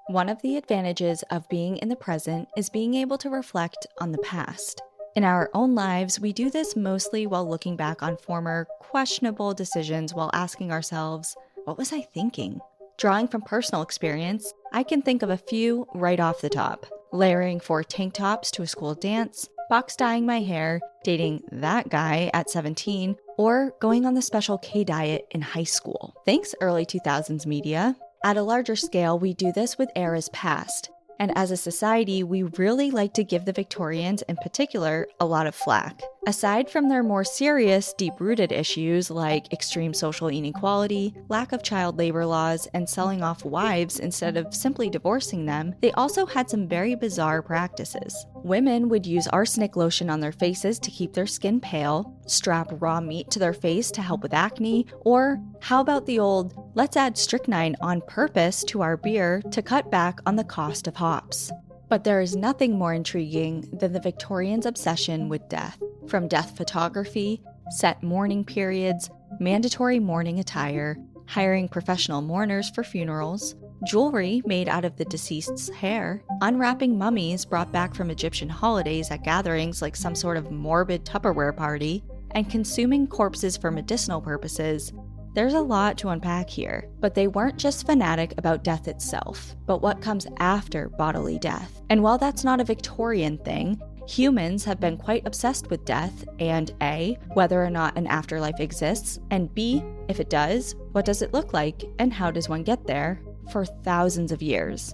One of the advantages of being in the present is being able to reflect on the past. In our own lives, we do this mostly while looking back on former questionable decisions while asking ourselves, what was I thinking? Drawing from personal experience, I can think of a few right off the top. Layering 4 tank tops to a school dance, box dyeing my hair, dating that guy at 17, or going on the Special K diet in high school. Thanks, early 2000s media. At a larger scale, we do this with eras past. And as a society, we really like to give the Victorians in particular a lot of flack. Aside from their more serious, deep-rooted issues like extreme social inequality, lack of child labor laws, and selling off wives instead of simply divorcing them, they also had some very bizarre practices. Women would use arsenic lotion on their faces to keep their skin pale, strap raw meat to their face to help with acne, or how about the old, let's add strychnine on purpose to our beer to cut back on the cost of hops. But there is nothing more intriguing than the Victorians' obsession with death. From death photography, set mourning periods, mandatory mourning attire, hiring professional mourners for funerals, jewelry made out of the deceased's hair, unwrapping mummies brought back from Egyptian holidays at gatherings like some sort of morbid Tupperware party, and consuming corpses for medicinal purposes. There's a lot to unpack here, but they weren't just fanatic about death itself, but what comes after bodily death. And while that's not a Victorian thing, humans have been quite obsessed with death and A, whether or not an afterlife exists, and B, if it does, what does it look like and how does one get there, for thousands of years.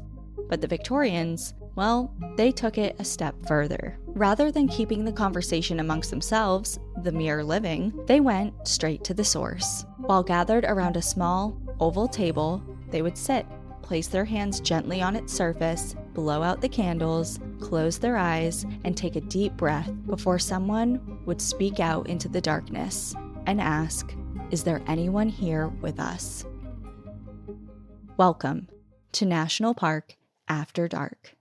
But the Victorians, well, they took it a step further. Rather than keeping the conversation amongst themselves, the mere living, they went straight to the source. While gathered around a small, oval table, they would sit, place their hands gently on its surface, blow out the candles, close their eyes, and take a deep breath before someone would speak out into the darkness and ask, "Is there anyone here with us?" Welcome to National Park After Dark.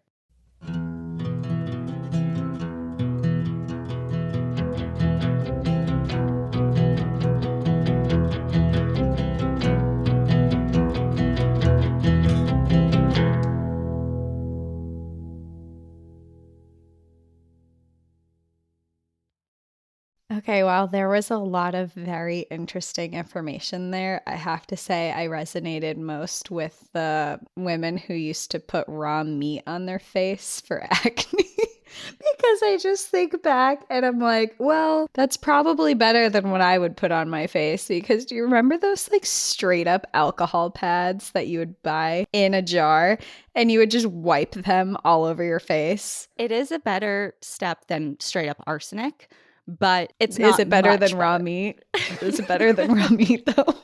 Okay, well, there was a lot of very interesting information there. I have to say I resonated most with the women who used to put raw meat on their face for acne. Because I just think back and I'm like, well, that's probably better than what I would put on my face. Because do you remember those like straight up alcohol pads that you would buy in a jar and you would just wipe them all over your face? It is a better step than straight up arsenic, but it's not. Is it better much than raw meat? Is it better than raw meat though?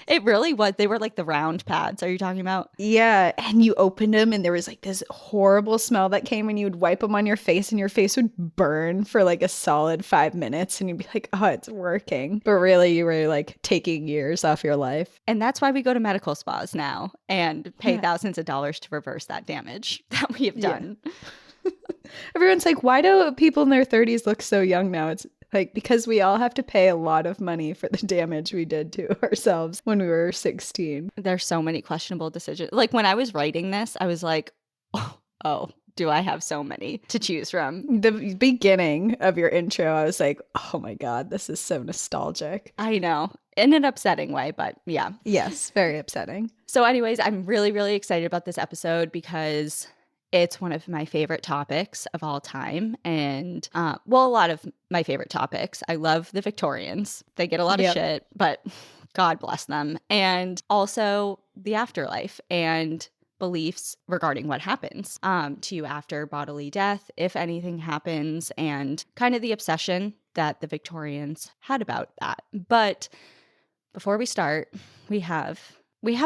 It really was. They were like the round pads. Are you talking about? Yeah. And you opened them and there was like this horrible smell that came when you would wipe them on your face and your face would burn for like a solid 5 minutes and you'd be like, oh, it's working. But really you were like taking years off your life. And that's why we go to medical spas now and pay thousands of dollars to reverse that damage that we have done. Yeah. Everyone's like, why do people in their 30s look so young now? It's like, because we all have to pay a lot of money for the damage we did to ourselves when we were 16. There's so many questionable decisions. Like when I was writing this, I was like, oh, do I have so many to choose from? The beginning of your intro, I was like, oh my God, this is so nostalgic. I know. In an upsetting way, but yeah. Yes, very upsetting. So anyways, I'm really, really excited about this episode because it's one of my favorite topics of all time. And, a lot of my favorite topics. I love the Victorians. They get a lot of shit, but God bless them. And also the afterlife and beliefs regarding what happens to you after bodily death, if anything happens, and kind of the obsession that the Victorians had about that. But before we start, we have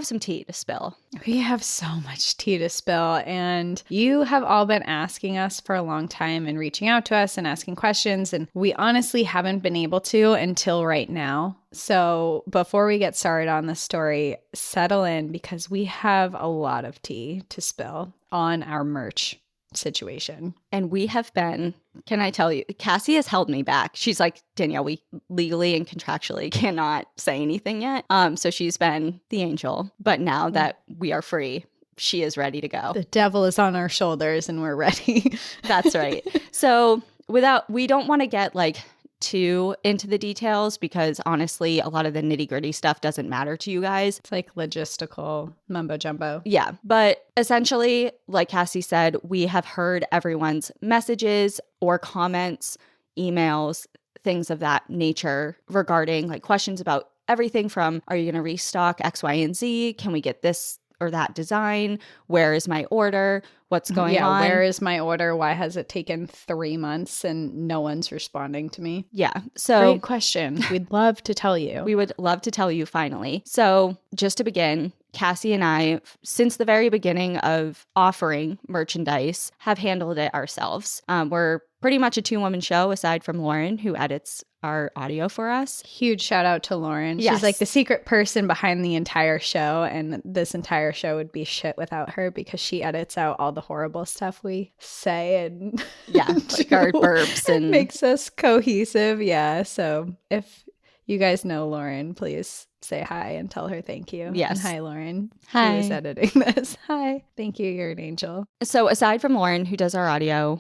some tea to spill. We have so much tea to spill, and you have all been asking us for a long time and reaching out to us and asking questions, and we honestly haven't been able to until right now. So before we get started on the story, settle in because we have a lot of tea to spill on our merch situation. And we have been, can I tell you, Cassie has held me back. She's like, Danielle, we legally and contractually cannot say anything yet. So she's been the angel. But now that we are free, she is ready to go. The devil is on our shoulders and we're ready. That's right. So we don't want to get like too into the details because honestly, a lot of the nitty gritty stuff doesn't matter to you guys. It's like logistical mumbo jumbo. Yeah. But essentially, like Cassie said, we have heard everyone's messages or comments, emails, things of that nature regarding like questions about everything from, are you going to restock X, Y, and Z? Can we get this or that design? Where is my order? What's going on? Where is my order? Why has it taken 3 months and no one's responding to me? Yeah. So great question. We'd love to tell you. We would love to tell you finally. So just to begin, Cassie and I, since the very beginning of offering merchandise, have handled it ourselves. We're pretty much a 2-woman show aside from Lauren, who edits our audio for us. Huge shout out to Lauren. Yes. She's like the secret person behind the entire show, and this entire show would be shit without her because she edits out all the horrible stuff we say and like our burps and makes us cohesive. Yeah. So if you guys know Lauren, please say hi and tell her thank you. Yes. And hi, Lauren. Hi. Who is editing this. Hi. Thank you. You're an angel. So aside from Lauren, who does our audio,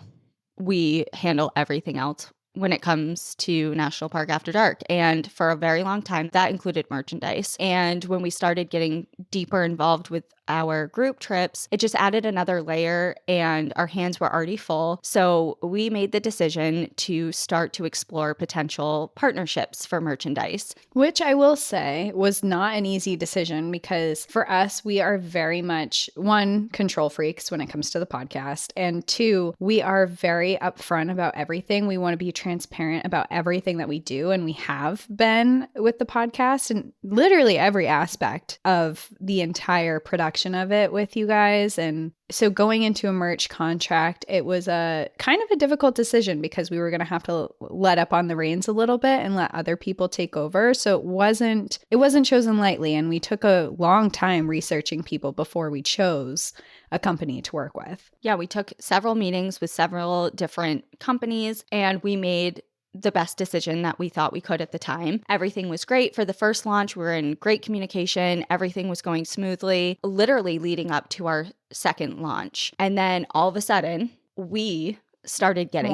we handle everything else when it comes to National Park After Dark. And for a very long time, that included merchandise. And when we started getting deeper involved with our group trips, it just added another layer and our hands were already full. So we made the decision to start to explore potential partnerships for merchandise. Which I will say was not an easy decision because for us, we are very much, 1, control freaks when it comes to the podcast. And 2, we are very upfront about everything. We want to be transparent about everything that we do. And we have been with the podcast and literally every aspect of the entire production of it with you guys. And so going into a merch contract, it was a kind of a difficult decision because we were going to have to let up on the reins a little bit and let other people take over. So it wasn't chosen lightly. And we took a long time researching people before we chose a company to work with. Yeah, we took several meetings with several different companies and we made the best decision that we thought we could at the time. Everything was great for the first launch. We were in great communication. Everything was going smoothly, literally leading up to our second launch. And then all of a sudden, we started getting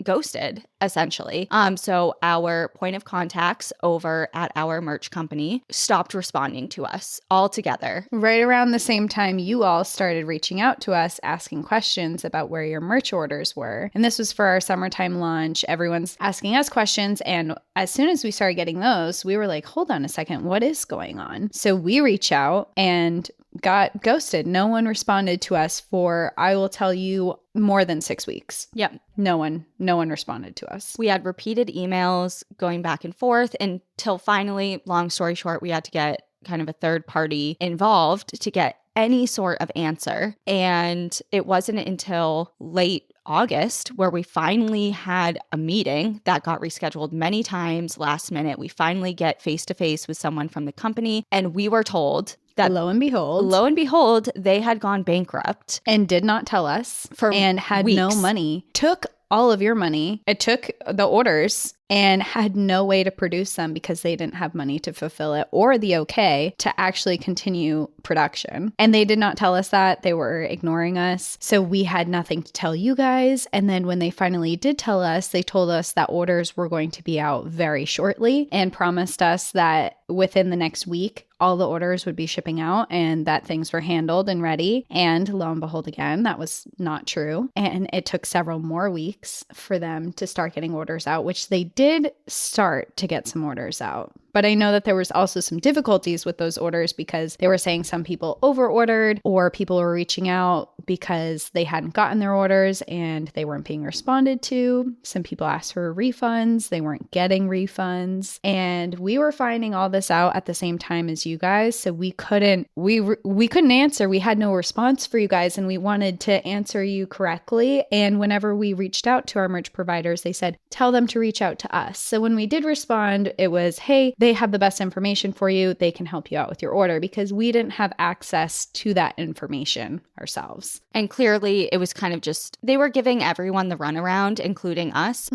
ghosted, essentially. So our point of contacts over at our merch company stopped responding to us altogether. Right around the same time, you all started reaching out to us, asking questions about where your merch orders were. And this was for our summertime launch. Everyone's asking us questions. And as soon as we started getting those, we were like, hold on a second, what is going on? So we reach out and got ghosted. No one responded to us for, I will tell you, more than 6 weeks. Yep. No one responded to us. We had repeated emails going back and forth until finally, long story short, we had to get kind of a third party involved to get any sort of answer. And it wasn't until late August where we finally had a meeting that got rescheduled many times last minute. We finally get face to face with someone from the company and we were told that lo and behold, they had gone bankrupt and did not tell us and had weeks. No money, took all of your money. It took the orders and had no way to produce them because they didn't have money to fulfill it or the okay to actually continue production. And they did not tell us that. They were ignoring us. So we had nothing to tell you guys. And then when they finally did tell us, they told us that orders were going to be out very shortly and promised us that within the next week, all the orders would be shipping out and that things were handled and ready. And lo and behold, again, that was not true. And it took several more weeks for them to start getting orders out, which they did start to get some orders out. But I know that there was also some difficulties with those orders because they were saying some people over-ordered or people were reaching out because they hadn't gotten their orders and they weren't being responded to. Some people asked for refunds. They weren't getting refunds. And we were finding all this out at the same time as you guys. So we couldn't answer. We had no response for you guys and we wanted to answer you correctly. And whenever we reached out to our merch providers, they said, tell them to reach out to us. So when we did respond, it was, hey, they have the best information for you. They can help you out with your order, because we didn't have access to that information ourselves. And clearly it was kind of just, they were giving everyone the runaround, including us.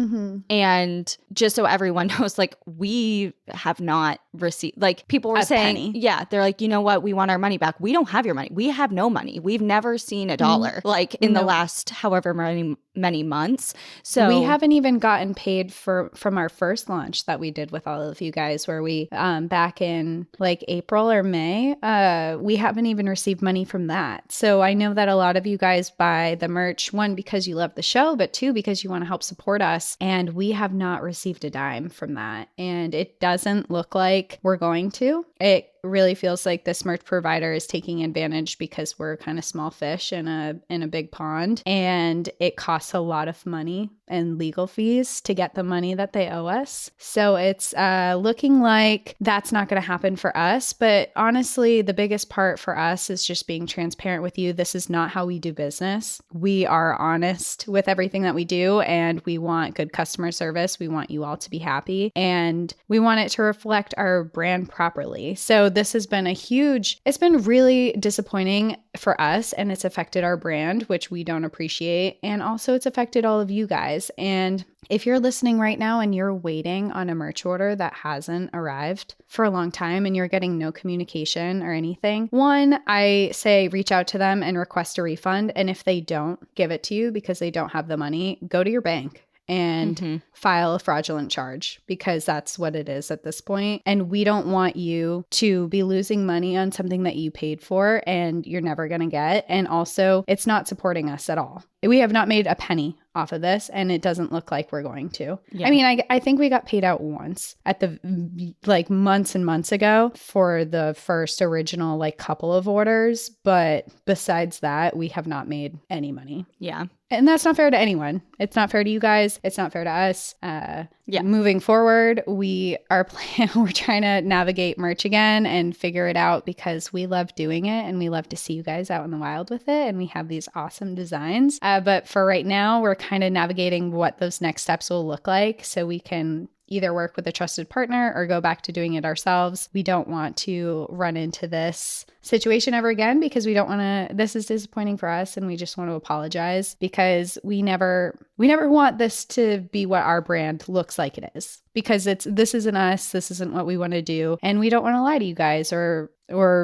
And just so everyone knows, like, we have not received, like, people were A saying, penny. yeah, they're like, you know what? We want our money back. We don't have your money. We have no money. We've never seen a dollar, like, in the last however many months. So we haven't even gotten paid from our first launch that we did with all of you guys, where we back in like April or May, we haven't even received money from that. So I know that a lot of you guys buy the merch, one, because you love the show, but two, because you want to help support us, and we have not received a dime from that, and it doesn't look like we're going to. It really feels like this merch provider is taking advantage because we're kind of small fish in a big pond, and it costs a lot of money and legal fees to get the money that they owe us. So it's looking like that's not going to happen for us. But honestly, the biggest part for us is just being transparent with you. This is not how we do business. We are honest with everything that we do, and we want good customer service. We want you all to be happy, and we want it to reflect our brand properly. So this has been it's been really disappointing for us, and it's affected our brand, which we don't appreciate. And also it's affected all of you guys. And if you're listening right now and you're waiting on a merch order that hasn't arrived for a long time and you're getting no communication or anything, one, I say reach out to them and request a refund. And if they don't give it to you because they don't have the money, go to your bank and file a fraudulent charge, because that's what it is at this point. And we don't want you to be losing money on something that you paid for and you're never going to get. And also, it's not supporting us at all. We have not made a penny off of this, and it doesn't look like we're going to. Yeah. I mean, I think we got paid out once at the months and months ago for the first original couple of orders, but besides that, we have not made any money. Yeah. And that's not fair to anyone. It's not fair to you guys. It's not fair to us. Moving forward, we're trying to navigate merch again and figure it out, because we love doing it and we love to see you guys out in the wild with it. And we have these awesome designs. But for right now, we're kind of navigating what those next steps will look like, so we can either work with a trusted partner or go back to doing it ourselves. We don't want to run into this situation ever again, because we don't want to. This is disappointing for us, and we just want to apologize, because we never want this to be what our brand looks like it is, because this isn't us. This isn't what we want to do, and we don't want to lie to you guys or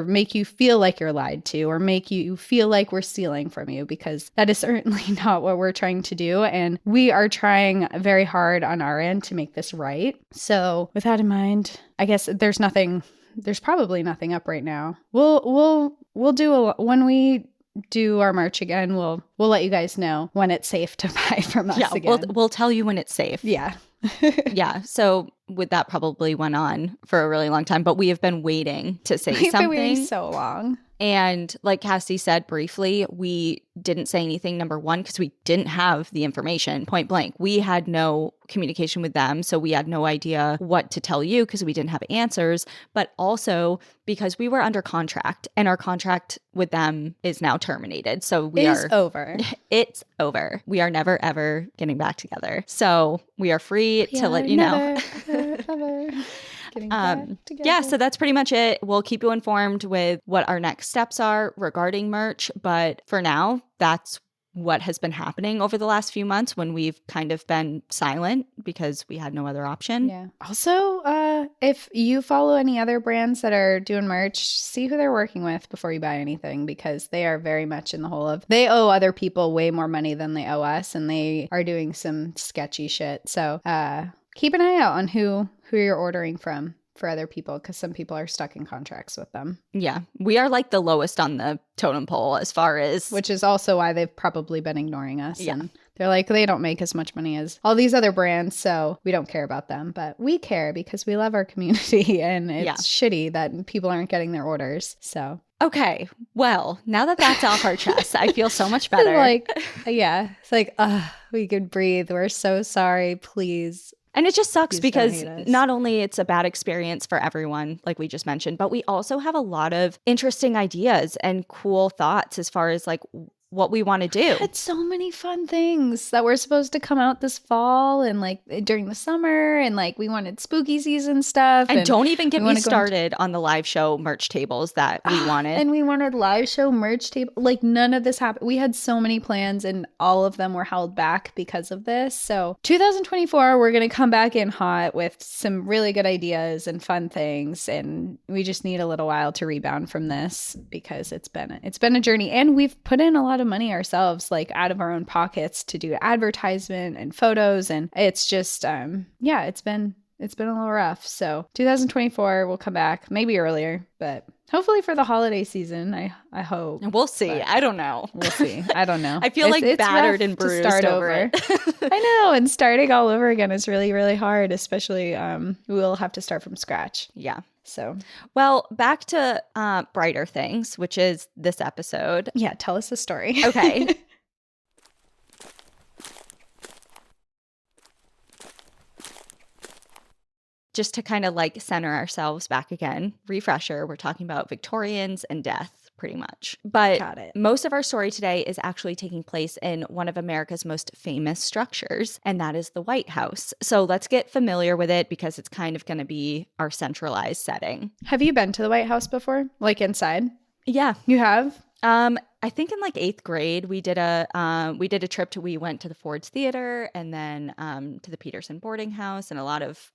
make you feel like you're lied to, or make you feel like we're stealing from you, because that is certainly not what we're trying to do. And we are trying very hard on our end to make this right. So with that in mind, I guess there's probably nothing up right now. We'll do when we do our merch again, we'll let you guys know when it's safe to buy from us again. We'll tell you when it's safe. Yeah. Yeah. So that probably went on for a really long time, but we have been waiting to say something. We've been waiting so long. And like Cassie said briefly, we didn't say anything, number one, because we didn't have the information, point blank. We had no communication with them, so we had no idea what to tell you because we didn't have answers, but also because we were under contract, and our contract with them is now terminated. So it's over. It's over. We are never, ever getting back together. So we are free to let you know. Ever. Yeah, so that's pretty much it. We'll keep you informed with what our next steps are regarding merch. But for now, that's what has been happening over the last few months when we've kind of been silent because we had no other option. Yeah. Also, if you follow any other brands that are doing merch, see who they're working with before you buy anything, because they are very much in the hole of, they owe other people way more money than they owe us, and they are doing some sketchy shit. So keep an eye out on who you're ordering from for other people, because some people are stuck in contracts with them. Yeah. We are like the lowest on the totem pole as far as... Which is also why they've probably been ignoring us. Yeah. And they're like, they don't make as much money as all these other brands, so we don't care about them. But we care because we love our community, and it's shitty that people aren't getting their orders. So... Okay, well, now that that's off our chest, I feel so much better. It's like, we could breathe. We're so sorry, please. And it just sucks because not only it's a bad experience for everyone, like we just mentioned, but we also have a lot of interesting ideas and cool thoughts as far as like what we want to do. Had so many fun things that were supposed to come out this fall and like during the summer, and like we wanted spooky season stuff. And don't even get me started on the live show merch tables that we wanted. And we wanted live show merch table. Like none of this happened. We had so many plans and all of them were held back because of this. So 2024, we're going to come back in hot with some really good ideas and fun things. And we just need a little while to rebound from this because it's been a journey, and we've put in a lot of money ourselves, like out of our own pockets, to do advertisement and photos, and it's just it's been a little rough. So 2024 will come back maybe earlier, but hopefully for the holiday season. I hope. We'll see. I don't know. We'll see. I don't know. I feel it's battered and bruised to start over it. I know, and starting all over again is really, really hard, especially we'll have to start from scratch. Yeah. So, well, back to brighter things, which is this episode. Yeah, tell us the story. Okay. Just to kind of like center ourselves back again, refresher, we're talking about Victorians and death pretty much. But most of our story today is actually taking place in one of America's most famous structures, and that is the White House. So let's get familiar with it because it's kind of going to be our centralized setting. Have you been to the White House before? Like inside? Yeah. You have? I think in like 8th grade, we did a trip we went to the Ford's Theater and then to the Peterson boarding house and a lot of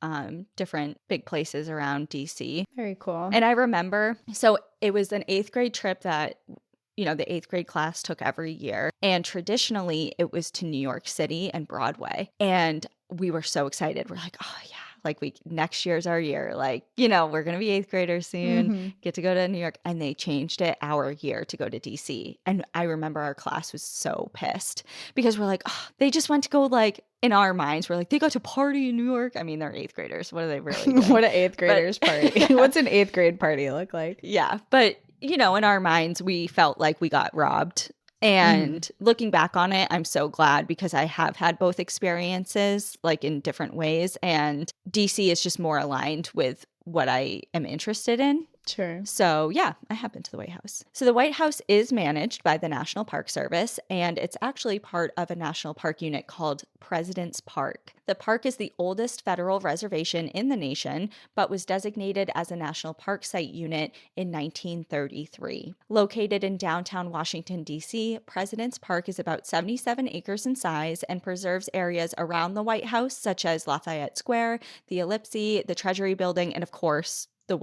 different big places around DC. Very cool. And I remember, so it was an 8th grade trip that, you know, the 8th grade class took every year. And traditionally it was to New York City and Broadway. And we were so excited. We're like, oh yeah. Like next year's our year. Like, you know, we're going to be 8th graders soon, get to go to New York. And they changed it our year to go to DC. And I remember our class was so pissed because we're like, oh, they just went to go like, in our minds, we're like, they got to party in New York. I mean, they're 8th graders. What are they really doing? What an 8th graders party. What's an 8th grade party look like? Yeah. But, you know, in our minds, we felt like we got robbed. And looking back on it, I'm so glad because I have had both experiences like in different ways. And DC is just more aligned with what I am interested in. Sure. So yeah, I have been to the White House. So the White House is managed by the National Park Service, and it's actually part of a national park unit called President's Park. The park is the oldest federal reservation in the nation, but was designated as a national park site unit in 1933. Located in downtown Washington, D.C., President's Park is about 77 acres in size and preserves areas around the White House, such as Lafayette Square, the Ellipse, the Treasury Building, and of course, the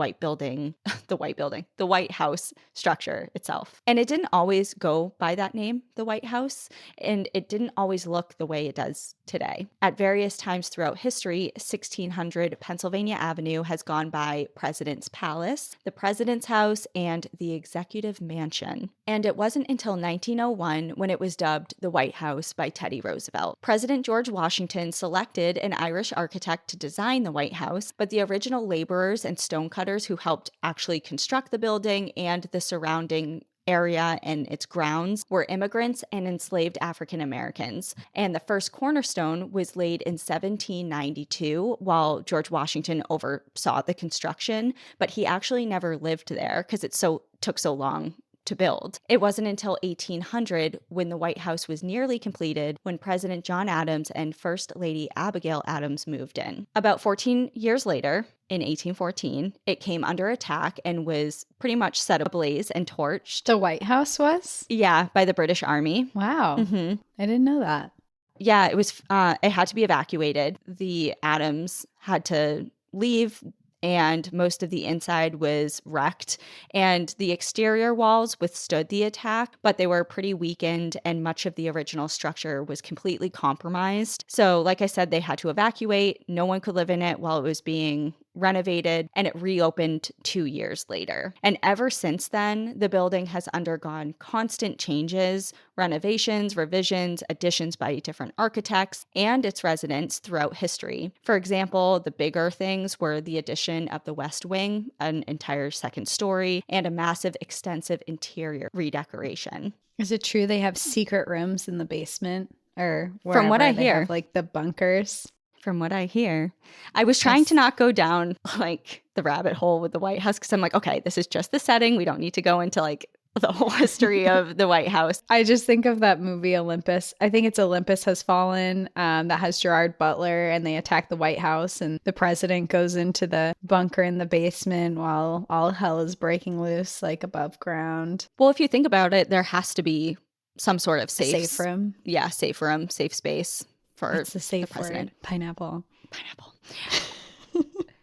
White House structure itself. And it didn't always go by that name, the White House, and it didn't always look the way it does today. At various times throughout history, 1600 Pennsylvania Avenue has gone by President's Palace, the President's House, and the Executive Mansion. And it wasn't until 1901 when it was dubbed the White House by Teddy Roosevelt. President George Washington selected an Irish architect to design the White House, but the original laborers and stonecutters who helped actually construct the building and the surrounding area and its grounds were immigrants and enslaved African Americans. And the first cornerstone was laid in 1792 while George Washington oversaw the construction, but he actually never lived there because it took so long to build. It wasn't until 1800 when the White House was nearly completed when President John Adams and First Lady Abigail Adams moved in. About 14 years later, in 1814, it came under attack and was pretty much set ablaze and torched. The White House was? Yeah, by the British Army. Wow. I didn't know that. Yeah, it was. It had to be evacuated. The Adams had to leave, and most of the inside was wrecked, and the exterior walls withstood the attack, but they were pretty weakened, and much of the original structure was completely compromised. So, like I said, they had to evacuate. No one could live in it while it was being renovated, and it reopened 2 years later. And ever since then, the building has undergone constant changes, renovations, revisions, additions by different architects and its residents throughout history. For example, the bigger things were the addition of the West Wing, an entire second story, and a massive, extensive interior redecoration. Is it true they have secret rooms in the basement? Or from what I hear, have, like the bunkers? From what I hear. I was trying to not go down like the rabbit hole with the White House because I'm like, okay, this is just the setting. We don't need to go into like the whole history of the White House. I just think of that movie Olympus. I think it's Olympus Has Fallen, that has Gerard Butler, and they attack the White House, and the president goes into the bunker in the basement while all hell is breaking loose, like above ground. Well, if you think about it, there has to be some sort of safe room. Yeah, safe room, safe space for It's the safe the president. word. Pineapple.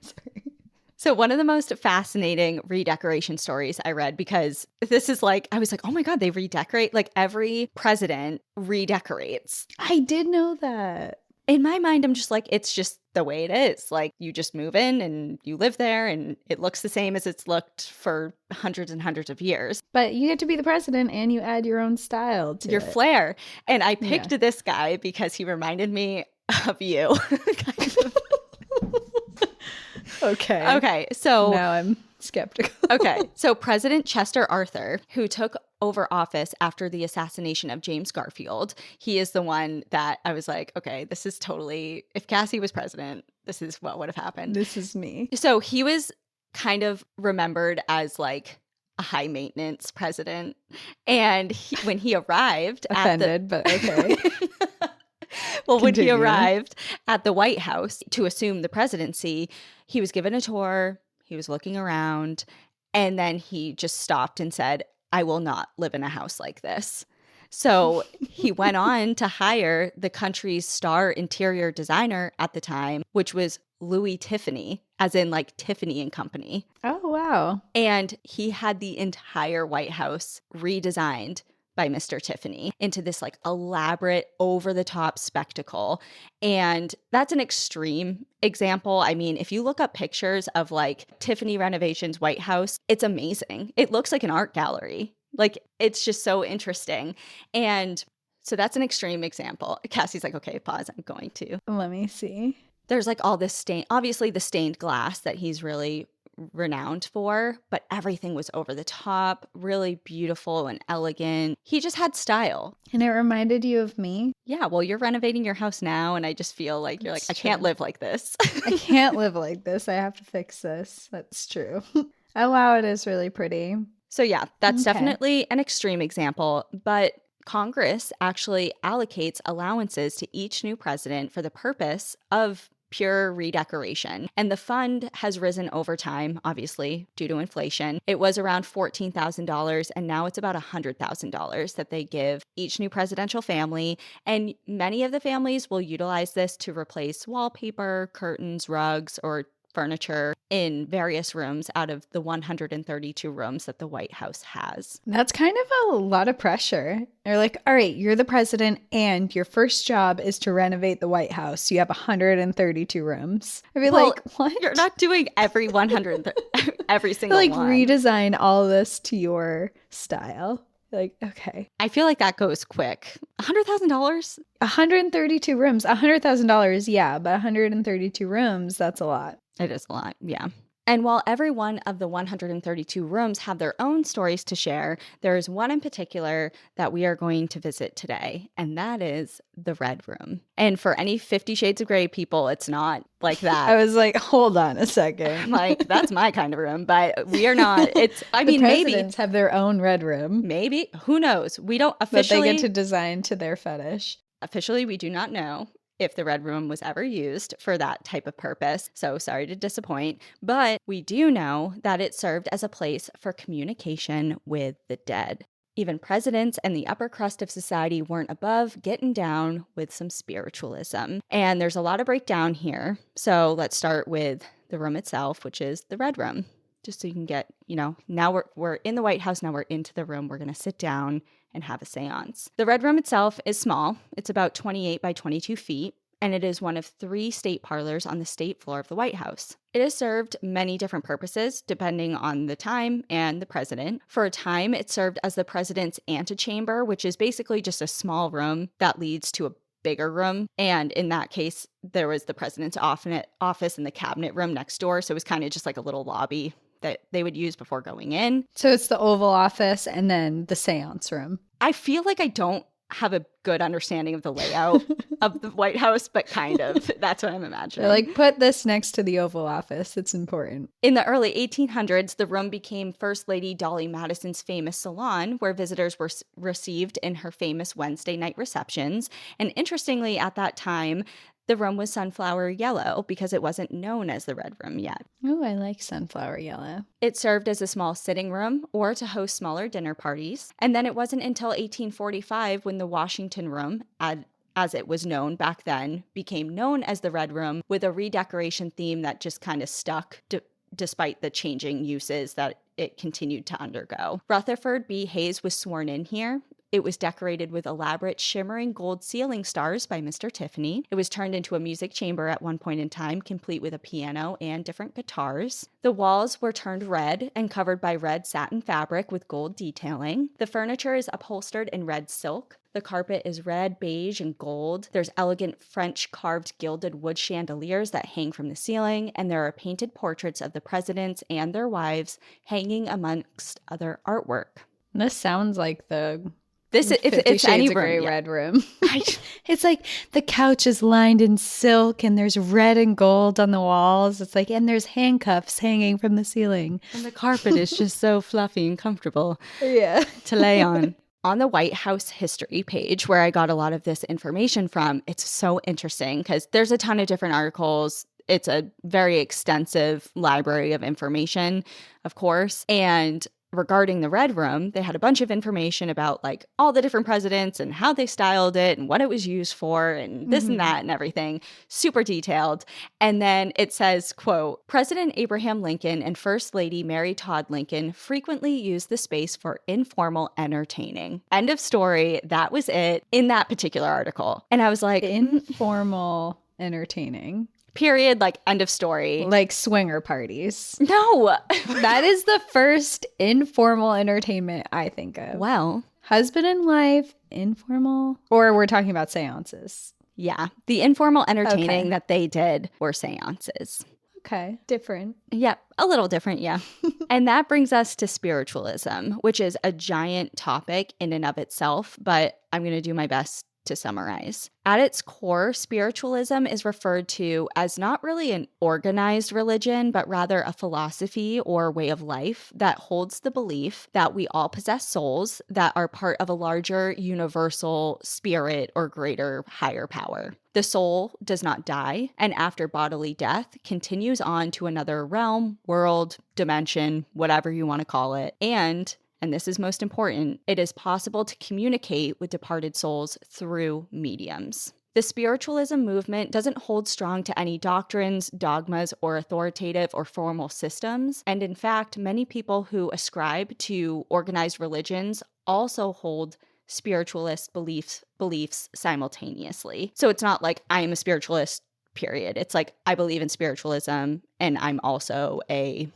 Sorry. So one of the most fascinating redecoration stories I read, because this is like, I was like, oh my God, they redecorate. Like every president redecorates. I did know that. In my mind, I'm just like, it's just the way it is. Like you just move in and you live there and it looks the same as it's looked for hundreds and hundreds of years. But you get to be the president and you add your own style to your it. flair. And I picked this guy because he reminded me of you. Okay. So now I'm skeptical. Okay. So President Chester Arthur, who took over office after the assassination of James Garfield, he is the one that I was like, okay, this is totally, if Cassie was president, this is what would have happened. This is me. So he was kind of remembered as like a high maintenance president. And when he arrived offended, but okay. Well, when he arrived at the White House to assume the presidency, he was given a tour, he was looking around, and then he just stopped and said, I will not live in a house like this. So he went on to hire the country's star interior designer at the time, which was Louis Tiffany, as in like Tiffany and Company. Oh, wow. And he had the entire White House redesigned by Mr. Tiffany into this like elaborate over-the-top spectacle. And that's an extreme example. I mean, if you look up pictures of like Tiffany renovations White House, it's amazing. It looks like an art gallery. Like it's just so interesting. And so that's an extreme example. Cassie's like, okay, pause. I'm going to. Let me see. There's like all this obviously the stained glass that he's really renowned for, but everything was over the top, really beautiful and elegant. He just had style. And it reminded you of me? Yeah, well, you're renovating your house now, and I just feel like you're like, I can't live like this. I can't live like this. I have to fix this. That's true. Oh, wow, it is really pretty. So yeah, that's definitely an extreme example, but Congress actually allocates allowances to each new president for the purpose of pure redecoration. And the fund has risen over time, obviously, due to inflation. It was around $14,000, and now it's about $100,000 that they give each new presidential family. And many of the families will utilize this to replace wallpaper, curtains, rugs, or furniture in various rooms out of the 132 rooms that the White House has. That's kind of a lot of pressure. They're like, all right, you're the president and your first job is to renovate the White House. You have 132 rooms. I'd be like, what? You're not doing every every single like one. Redesign all this to your style. Like, okay. I feel like that goes quick. $100,000? 132 rooms. $100,000, yeah, but 132 rooms, that's a lot. It is a lot, yeah. And while every one of the 132 rooms have their own stories to share, there is one in particular that we are going to visit today, and that is the Red Room. And for any 50 Shades of Grey people, it's not like that. I was like, hold on a second. Like, that's my kind of room, but we are not. It's, I mean, the maybe. presidents have their own Red Room. Maybe. Who knows? We don't officially. But they get to design to their fetish. Officially, we do not know if the Red Room was ever used for that type of purpose. So sorry to disappoint. But we do know that it served as a place for communication with the dead. Even presidents and the upper crust of society weren't above getting down with some spiritualism. And there's a lot of breakdown here. So let's start with the room itself, which is the Red Room. Just so you can get, now we're in the White House. Now we're into the room. We're going to sit down and have a seance. The Red Room itself is small. It's about 28 by 22 feet, and it is one of 3 state parlors on the state floor of the White House. It has served many different purposes depending on the time and the president. For a time, it served as the president's antechamber, which is basically just a small room that leads to a bigger room. And in that case, there was the president's office and the cabinet room next door. So it was kind of just like a little lobby that they would use before going in. So it's the Oval Office and then the seance room. I feel like I don't have a good understanding of the layout of the White House, but kind of. That's what I'm imagining. They're like, put this next to the Oval Office. It's important. In the early 1800s, the room became First Lady Dolly Madison's famous salon, where visitors were received in her famous Wednesday night receptions. And interestingly, at that time, the room was sunflower yellow because it wasn't known as the Red Room yet. Oh, I like sunflower yellow. It served as a small sitting room or to host smaller dinner parties. And then it wasn't until 1845 when the Washington Room, as it was known back then, became known as the Red Room, with a redecoration theme that just kind of stuck despite the changing uses that it continued to undergo. Rutherford B. Hayes was sworn in here. It was decorated with elaborate shimmering gold ceiling stars by Mr. Tiffany. It was turned into a music chamber at one point in time, complete with a piano and different guitars. The walls were turned red and covered by red satin fabric with gold detailing. The furniture is upholstered in red silk. The carpet is red, beige, and gold. There's elegant French carved gilded wood chandeliers that hang from the ceiling, and there are painted portraits of the presidents and their wives hanging amongst other artwork. This sounds like the... It's any room, Grey Red Room. It's like the couch is lined in silk and there's red and gold on the walls. It's like, and there's handcuffs hanging from the ceiling. And the carpet is just so fluffy and comfortable to lay on. On the White House history page, where I got a lot of this information from, it's so interesting because there's a ton of different articles. It's a very extensive library of information, of course. And regarding the Red Room, they had a bunch of information about like all the different presidents and how they styled it and what it was used for and this and that and everything. Super detailed. And then it says, quote, President Abraham Lincoln and First Lady Mary Todd Lincoln frequently used the space for informal entertaining. End of story. That was it in that particular article. And I was like, informal entertaining. Period, like end of story. Like swinger parties. No. That is the first informal entertainment I think of. Well. Husband and wife, informal. Or we're talking about seances. Yeah. The informal entertaining that they did were seances. Okay. Different. Yep. A little different, yeah. And that brings us to spiritualism, which is a giant topic in and of itself, but I'm going to do my best to summarize. At its core, spiritualism is referred to as not really an organized religion, but rather a philosophy or way of life that holds the belief that we all possess souls that are part of a larger universal spirit or greater higher power. The soul does not die, and after bodily death, continues on to another realm, world, dimension, whatever you want to call it, and this is most important, it is possible to communicate with departed souls through mediums. The spiritualism movement doesn't hold strong to any doctrines, dogmas, or authoritative or formal systems. And in fact, many people who ascribe to organized religions also hold spiritualist beliefs simultaneously. So it's not like I am a spiritualist, period. It's like I believe in spiritualism and I'm also a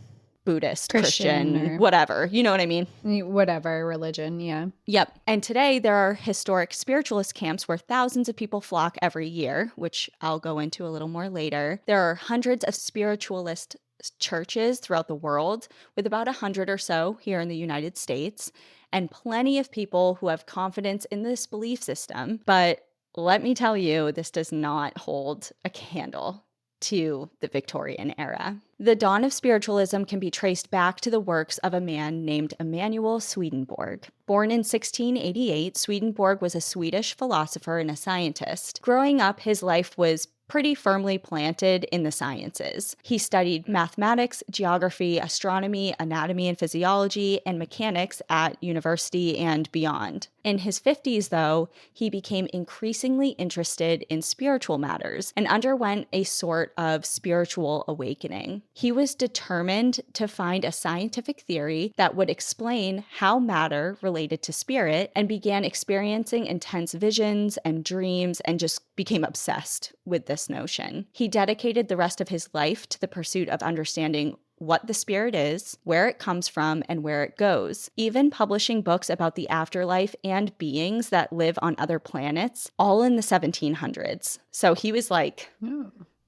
Buddhist, Christian, whatever. You know what I mean? Whatever religion, yeah. Yep. And today there are historic spiritualist camps where thousands of people flock every year, which I'll go into a little more later. There are hundreds of spiritualist churches throughout the world, with about 100 or so here in the United States, and plenty of people who have confidence in this belief system. But let me tell you, this does not hold a candle to the Victorian era. The dawn of spiritualism can be traced back to the works of a man named Emanuel Swedenborg. Born in 1688, Swedenborg was a Swedish philosopher and a scientist. Growing up, his life was pretty firmly planted in the sciences. He studied mathematics, geography, astronomy, anatomy and physiology, and mechanics at university and beyond. In his 50s, though, he became increasingly interested in spiritual matters and underwent a sort of spiritual awakening. He was determined to find a scientific theory that would explain how matter related to spirit, and began experiencing intense visions and dreams and just became obsessed with this notion. He dedicated the rest of his life to the pursuit of understanding what the spirit is, where it comes from, and where it goes, even publishing books about the afterlife and beings that live on other planets, all in the 1700s. So he was like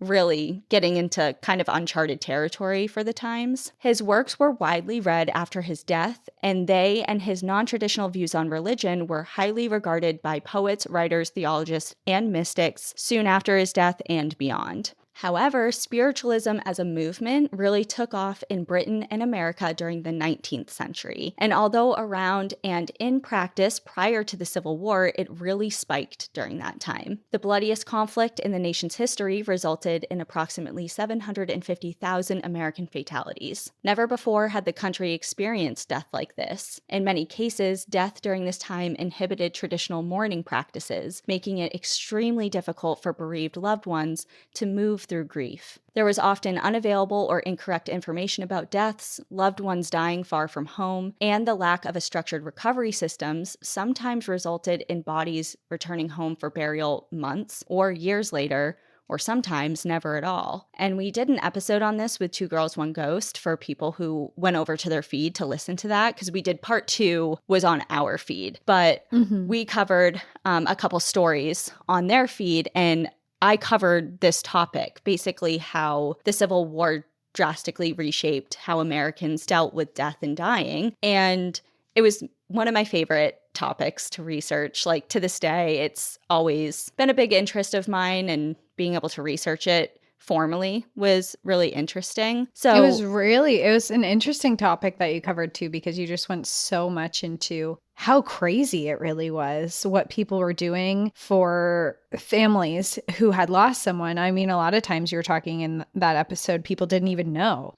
really getting into kind of uncharted territory for the times. His works were widely read after his death, and they and his non-traditional views on religion were highly regarded by poets, writers, theologians, and mystics soon after his death and beyond. However, spiritualism as a movement really took off in Britain and America during the 19th century. And although around and in practice prior to the Civil War, it really spiked during that time. The bloodiest conflict in the nation's history resulted in approximately 750,000 American fatalities. Never before had the country experienced death like this. In many cases, death during this time inhibited traditional mourning practices, making it extremely difficult for bereaved loved ones to move through grief. There was often unavailable or incorrect information about deaths, loved ones dying far from home, and the lack of a structured recovery systems sometimes resulted in bodies returning home for burial months or years later, or sometimes never at all. And we did an episode on this with Two Girls, One Ghost for people who went over to their feed to listen to that, because we did part 2 was on our feed. But we covered a couple stories on their feed, and I covered this topic, basically how the Civil War drastically reshaped how Americans dealt with death and dying. And it was one of my favorite topics to research. Like, to this day, it's always been a big interest of mine, and being able to research it formally was really interesting. So it was an interesting topic that you covered too, because you just went so much into how crazy it really was, what people were doing for families who had lost someone. I mean, a lot of times you were talking in that episode, people didn't even know.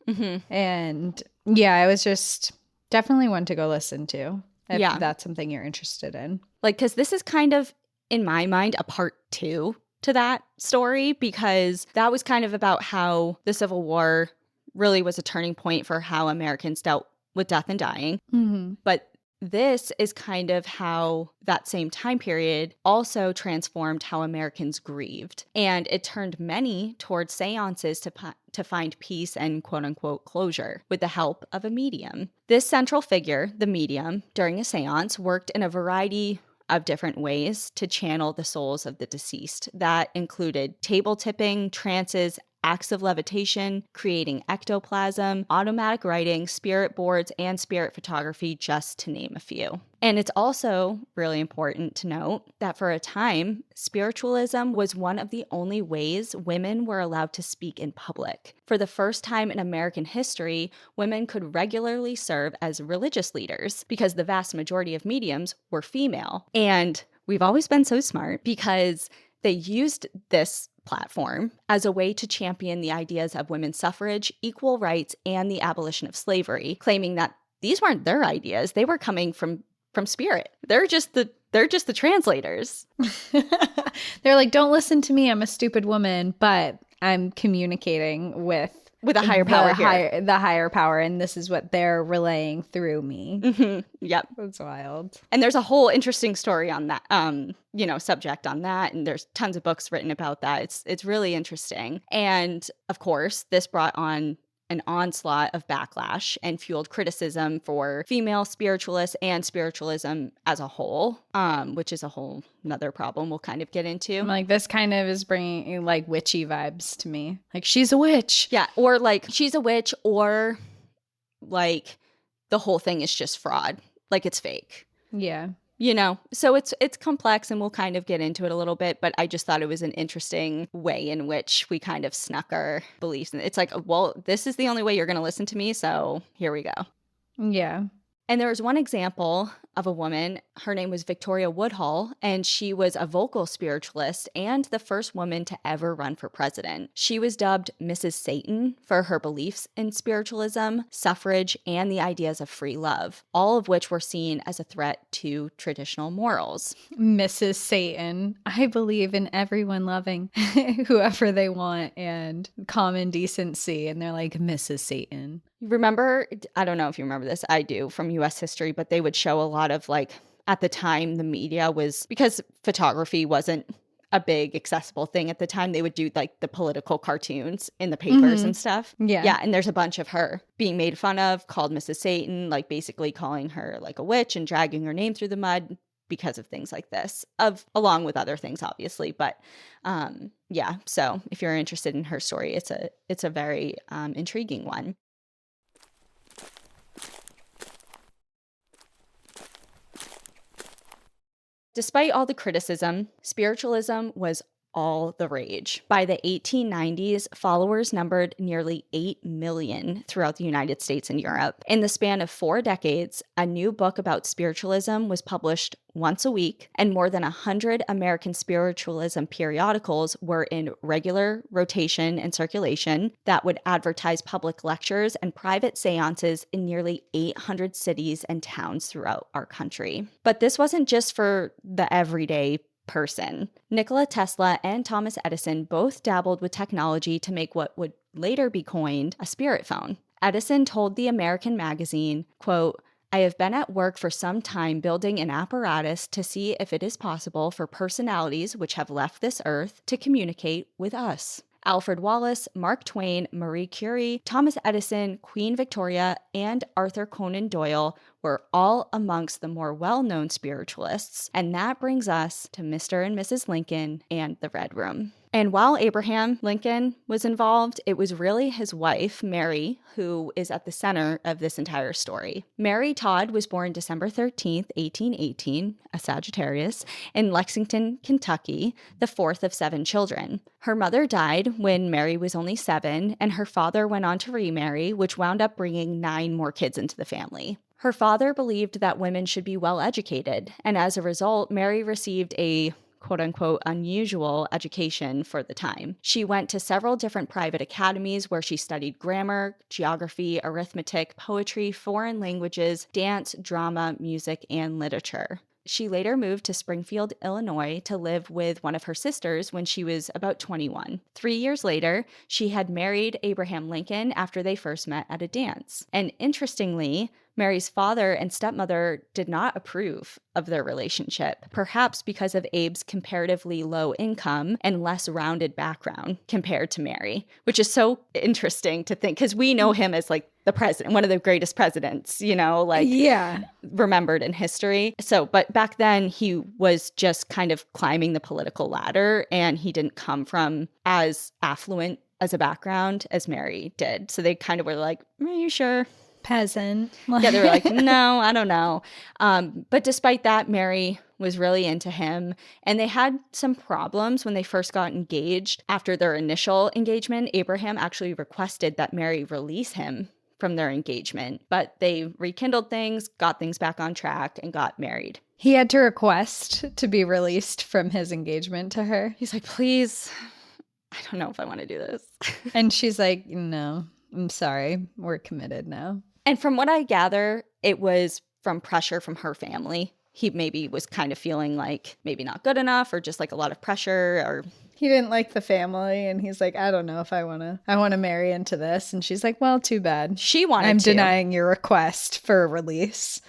And yeah, it was just definitely one to go listen to if that's something you're interested in. Like, because this is kind of, in my mind, a part 2 to that story, because that was kind of about how the Civil War really was a turning point for how Americans dealt with death and dying. But this is kind of how that same time period also transformed how Americans grieved. And it turned many towards seances to find peace and quote-unquote closure with the help of a medium. This central figure, the medium, during a seance worked in a variety of different ways to channel the souls of the deceased. That included table tipping, trances, acts of levitation, creating ectoplasm, automatic writing, spirit boards, and spirit photography, just to name a few. And it's also really important to note that for a time, spiritualism was one of the only ways women were allowed to speak in public. For the first time in American history, women could regularly serve as religious leaders because the vast majority of mediums were female. And we've always been so smart because they used this platform as a way to champion the ideas of women's suffrage, equal rights, and the abolition of slavery, claiming that these weren't their ideas. They were coming from spirit. They're just the translators. They're like, don't listen to me, I'm a stupid woman, but I'm communicating with a higher power the higher power, and this is what they're relaying through me. Yep. That's wild. And there's a whole interesting story on that, subject on that, and there's tons of books written about that. It's really interesting. And of course, this brought on an onslaught of backlash and fueled criticism for female spiritualists and spiritualism as a whole, which is a whole another problem we'll kind of get into. Like, this kind of is bringing like witchy vibes to me. Like, she's a witch. Yeah, or like she's a witch, or like the whole thing is just fraud. Like, it's fake. Yeah. So it's complex, and we'll kind of get into it a little bit, but I just thought it was an interesting way in which we kind of snuck our beliefs. And it's like, well, this is the only way you're going to listen to me, so here we go. Yeah. And there was one example of a woman. Her name was Victoria Woodhull, and she was a vocal spiritualist and the first woman to ever run for president. She was dubbed Mrs. Satan for her beliefs in spiritualism, suffrage, and the ideas of free love, all of which were seen as a threat to traditional morals. Mrs. Satan. I believe in everyone loving whoever they want and common decency, and they're like, Mrs. Satan. Remember, I don't know if you remember this, I do, from US history, but they would show a lot of, like, at the time the media was, because photography wasn't a big accessible thing at the time, they would do like the political cartoons in the papers and stuff. Yeah. And there's a bunch of her being made fun of, called Mrs. Satan, like basically calling her like a witch and dragging her name through the mud. because of things like this, along with other things, obviously. But yeah, so if you're interested in her story, it's a very intriguing one. Despite all the criticism, spiritualism was all the rage. By the 1890s, followers numbered nearly 8 million throughout the United States and Europe. In the span of 4 decades, a new book about spiritualism was published once a week, and more than 100 American spiritualism periodicals were in regular rotation and circulation that would advertise public lectures and private seances in nearly 800 cities and towns throughout our country. But this wasn't just for the everyday person. Nikola Tesla and Thomas Edison both dabbled with technology to make what would later be coined a spirit phone. Edison told the American magazine, quote, "I have been at work for some time building an apparatus to see if it is possible for personalities which have left this earth to communicate with us." Alfred Wallace, Mark Twain, Marie Curie, Thomas Edison, Queen Victoria, and Arthur Conan Doyle were all amongst the more well-known spiritualists. And that brings us to Mr. and Mrs. Lincoln and the Red Room. And while Abraham Lincoln was involved, it was really his wife, Mary, who is at the center of this entire story. Mary Todd was born December 13th, 1818, a Sagittarius, in Lexington, Kentucky, the fourth of 7 children. Her mother died when Mary was only 7, and her father went on to remarry, which wound up bringing 9 more kids into the family. Her father believed that women should be well educated, and as a result, Mary received a quote-unquote unusual education for the time. She went to several different private academies where she studied grammar, geography, arithmetic, poetry, foreign languages, dance, drama, music, and literature. She later moved to Springfield, Illinois to live with one of her sisters when she was about 21. 3 years later, she had married Abraham Lincoln after they first met at a dance. And interestingly, Mary's father and stepmother did not approve of their relationship, perhaps because of Abe's comparatively low income and less rounded background compared to Mary, which is so interesting to think because we know him as like the president, one of the greatest presidents, remembered in history. So, but back then he was just kind of climbing the political ladder and he didn't come from as affluent as a background as Mary did. So they kind of were like, "Are you sure?" Peasant. Yeah, they were like, "No, I don't know." But despite that, Mary was really into him. And they had some problems when they first got engaged. After their initial engagement, Abraham actually requested that Mary release him from their engagement. But they rekindled things, got things back on track, and got married. He had to request to be released from his engagement to her. He's like, "Please, I don't know if I want to do this." And she's like, "No, I'm sorry. We're committed now." And from what I gather, it was from pressure from her family. He maybe was kind of feeling like maybe not good enough or just like a lot of pressure or... He didn't like the family and he's like, "I don't know if I want to marry into this." And she's like, "Well, too bad. She wanted I'm to. denying your request for a release."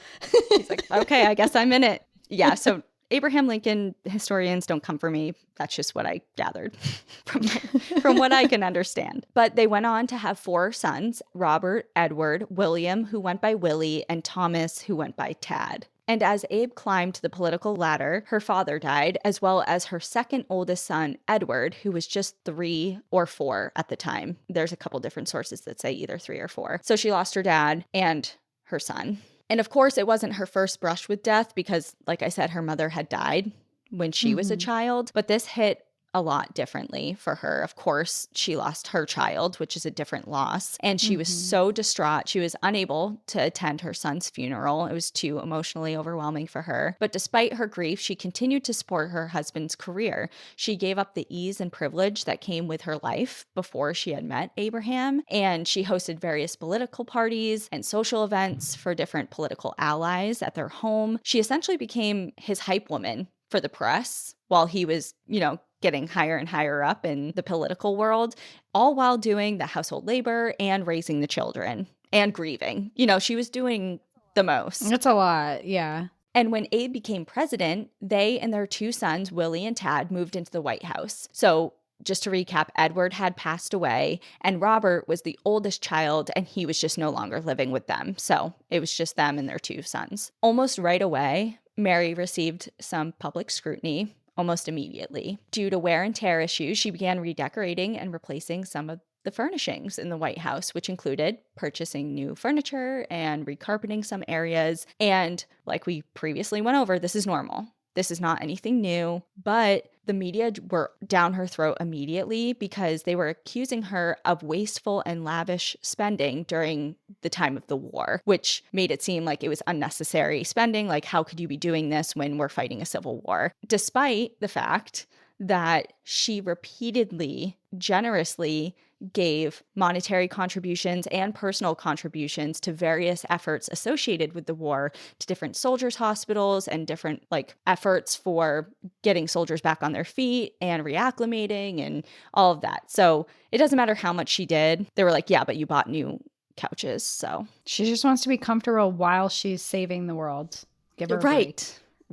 He's like, "Okay, I guess I'm in it." Yeah, so Abraham Lincoln historians don't come for me. That's just what I gathered from what I can understand. But they went on to have 4 sons, Robert, Edward, William, who went by Willie, and Thomas, who went by Tad. And as Abe climbed the political ladder, her father died, as well as her second oldest son, Edward, who was just 3 or 4 at the time. There's a couple different sources that say either 3 or 4. So she lost her dad and her son. And of course, it wasn't her first brush with death because, like I said, her mother had died when she was a child. But this hit a lot differently for her. Of course, she lost her child, which is a different loss. And she was so distraught. She was unable to attend her son's funeral. It was too emotionally overwhelming for her. But despite her grief, she continued to support her husband's career. She gave up the ease and privilege that came with her life before she had met Abraham. And she hosted various political parties and social events for different political allies at their home. She essentially became his hype woman for the press while he was, getting higher and higher up in the political world, all while doing the household labor and raising the children and grieving. She was doing the most. That's a lot, yeah. And when Abe became president, they and their 2 sons, Willie and Tad, moved into the White House. So just to recap, Edward had passed away and Robert was the oldest child and he was just no longer living with them. So it was just them and their 2 sons. Almost right away, Mary received some public scrutiny almost immediately. Due to wear and tear issues, she began redecorating and replacing some of the furnishings in the White House, which included purchasing new furniture and recarpeting some areas. And like we previously went over, this is normal. This is not anything new, but the media were down her throat immediately because they were accusing her of wasteful and lavish spending during the time of the war, which made it seem like it was unnecessary spending. Like, how could you be doing this when we're fighting a civil war? Despite the fact that she repeatedly, generously gave monetary contributions and personal contributions to various efforts associated with the war, to different soldiers' hospitals and different efforts for getting soldiers back on their feet and reacclimating and all of that. So it doesn't matter how much she did. They were like, yeah, but you bought new couches. So she just wants to be comfortable while she's saving the world. Give her a break.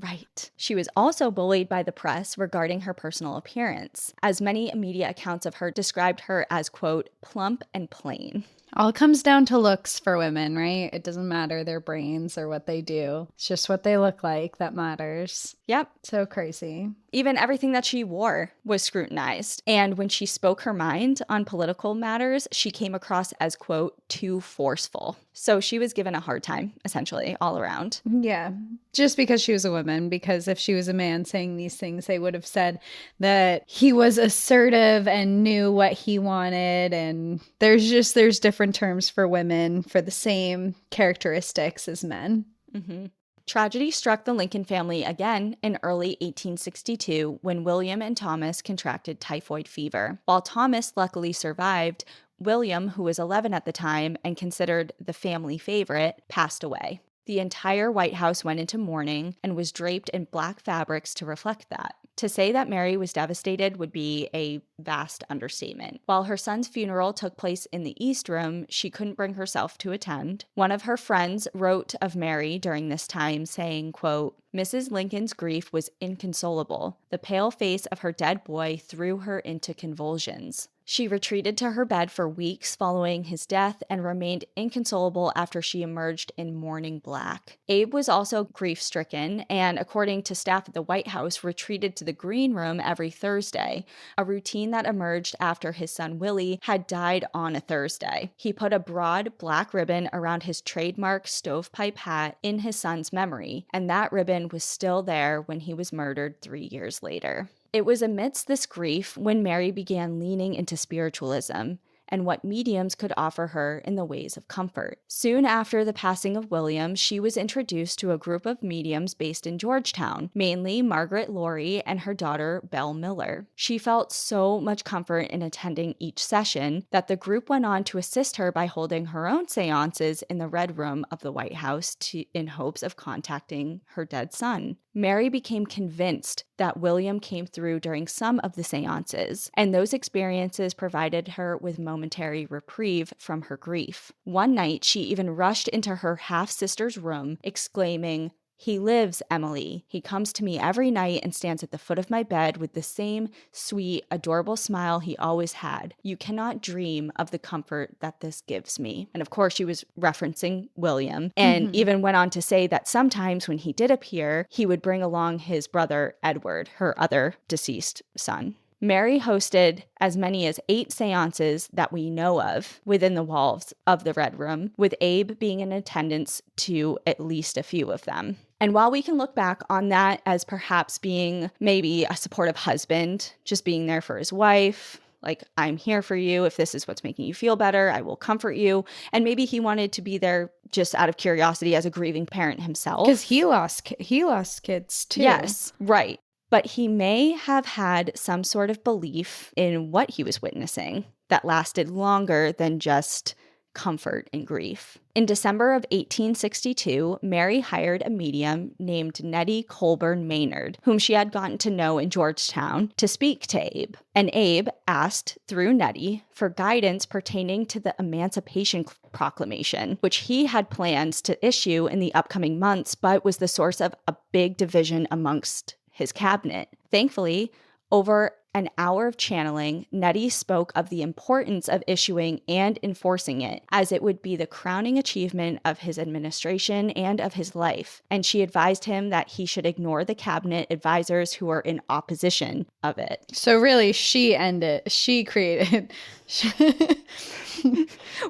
Right. She was also bullied by the press regarding her personal appearance, as many media accounts of her described her as, quote, plump and plain. All comes down to looks for women, right? It doesn't matter their brains or what they do. It's just what they look like that matters. Yep. So crazy. Even everything that she wore was scrutinized. And when she spoke her mind on political matters, she came across as, quote, too forceful. So she was given a hard time, essentially, all around. Yeah. Just because she was a woman. Because if she was a man saying these things, they would have said that he was assertive and knew what he wanted. And there's different terms for women for the same characteristics as men. Mm-hmm. Tragedy struck the Lincoln family again in early 1862 when William and Thomas contracted typhoid fever. While Thomas luckily survived, William, who was 11 at the time and considered the family favorite, passed away. The entire White House went into mourning and was draped in black fabrics to reflect that. To say that Mary was devastated would be a vast understatement. While her son's funeral took place in the East Room, she couldn't bring herself to attend. One of her friends wrote of Mary during this time, saying, quote, Mrs. Lincoln's grief was inconsolable. The pale face of her dead boy threw her into convulsions. She retreated to her bed for weeks following his death and remained inconsolable after she emerged in mourning black. Abe was also grief-stricken and, according to staff at the White House, retreated to the green room every Thursday, a routine that emerged after his son Willie had died on a Thursday. He put a broad black ribbon around his trademark stovepipe hat in his son's memory, and that ribbon was still there when he was murdered 3 years later. It was amidst this grief when Mary began leaning into spiritualism and what mediums could offer her in the ways of comfort. Soon after the passing of William, she was introduced to a group of mediums based in Georgetown, mainly Margaret Laurie and her daughter Belle Miller. She felt so much comfort in attending each session that the group went on to assist her by holding her own seances in the Red Room of the White House in hopes of contacting her dead son. Mary became convinced that William came through during some of the seances, and those experiences provided her with momentary reprieve from her grief. One night, she even rushed into her half-sister's room, exclaiming, "He lives, Emily. He comes to me every night and stands at the foot of my bed with the same sweet, adorable smile he always had. You cannot dream of the comfort that this gives me." And of course, she was referencing William, and even went on to say that sometimes when he did appear, he would bring along his brother Edward, her other deceased son. Mary hosted as many as 8 seances that we know of within the walls of the Red Room, with Abe being in attendance to at least a few of them. And while we can look back on that as perhaps being maybe a supportive husband, just being there for his wife, like, I'm here for you. If this is what's making you feel better, I will comfort you. And maybe he wanted to be there just out of curiosity as a grieving parent himself. Because he lost kids too. Yes, right. But he may have had some sort of belief in what he was witnessing that lasted longer than just comfort and grief. In December of 1862, Mary hired a medium named Nettie Colburn Maynard, whom she had gotten to know in Georgetown, to speak to Abe. And Abe asked, through Nettie, for guidance pertaining to the Emancipation Proclamation, which he had plans to issue in the upcoming months, but was the source of a big division amongst his cabinet. Thankfully, over an hour of channeling, Nettie spoke of the importance of issuing and enforcing it, as it would be the crowning achievement of his administration and of his life. And she advised him that he should ignore the cabinet advisors who were in opposition of it. So really, she ended, she created.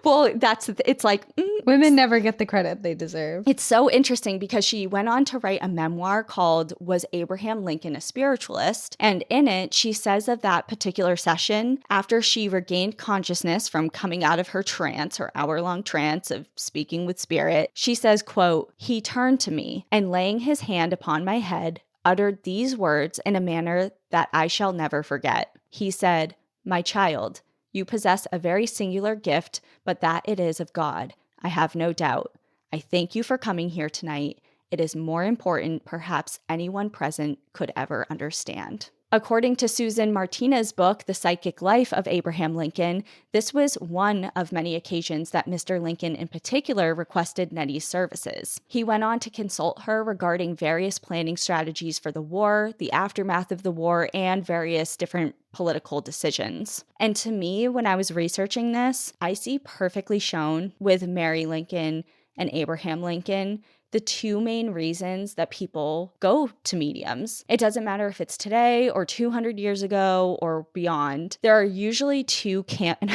Well, it's like... women never get the credit they deserve. It's so interesting because she went on to write a memoir called Was Abraham Lincoln a Spiritualist? And in it, she says of that particular session, after she regained consciousness from coming out of her trance, her hour-long trance of speaking with spirit, she says, quote, "He turned to me and laying his hand upon my head, uttered these words in a manner that I shall never forget. He said, 'My child, you possess a very singular gift, but that it is of God. I have no doubt. I thank you for coming here tonight. It is more important perhaps anyone present could ever understand.'" According to Susan Martinez's book, The Psychic Life of Abraham Lincoln, this was one of many occasions that Mr. Lincoln in particular requested Nettie's services. He went on to consult her regarding various planning strategies for the war, the aftermath of the war, and various different political decisions. And to me, when I was researching this, I see perfectly shown with Mary Lincoln and Abraham Lincoln the two main reasons that people go to mediums. It doesn't matter if it's today or 200 years ago or beyond. There are usually two camps, and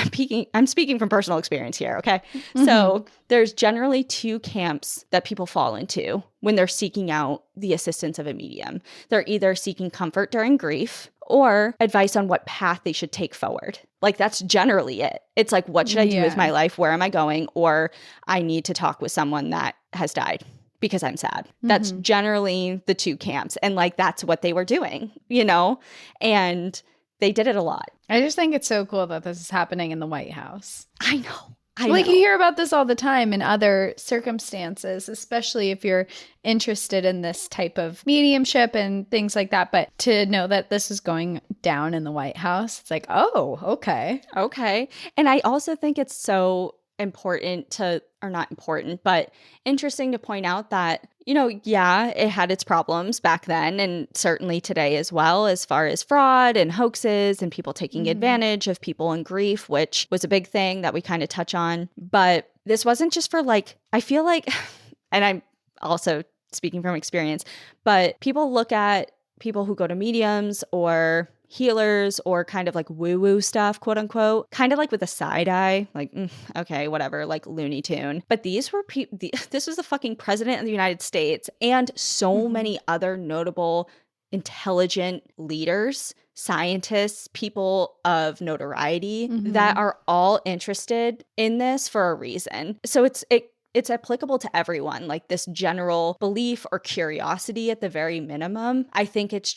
I'm speaking from personal experience here, okay? Mm-hmm. So there's generally two camps that people fall into when they're seeking out the assistance of a medium. They're either seeking comfort during grief or advice on what path they should take forward. Like, that's generally it. It's like, what should I do with my life? Where am I going? Or I need to talk with someone that has died because I'm sad. Mm-hmm. That's generally the two camps. And like, that's what they were doing, you know? And they did it a lot. I just think it's so cool that this is happening in the White House. I know. You hear about this all the time in other circumstances, especially if you're interested in this type of mediumship and things like that. But to know that this is going down in the White House, it's like, oh, okay. Okay. And I also think it's so important to, or not important, but interesting to point out that, you know, yeah, it had its problems back then and certainly today as well, as far as fraud and hoaxes and people taking advantage of people in grief, which was a big thing that we kind of touch on. But this wasn't just for like, I feel like, and I'm also speaking from experience, but people look at people who go to mediums or healers or kind of like woo-woo stuff, quote unquote, kind of like with a side eye, like, okay, whatever, like Looney Tune. But these were this was the fucking president of the United States and so many other notable, intelligent leaders, scientists, people of notoriety that are all interested in this for a reason. So it's applicable to everyone, like this general belief or curiosity at the very minimum. I think it's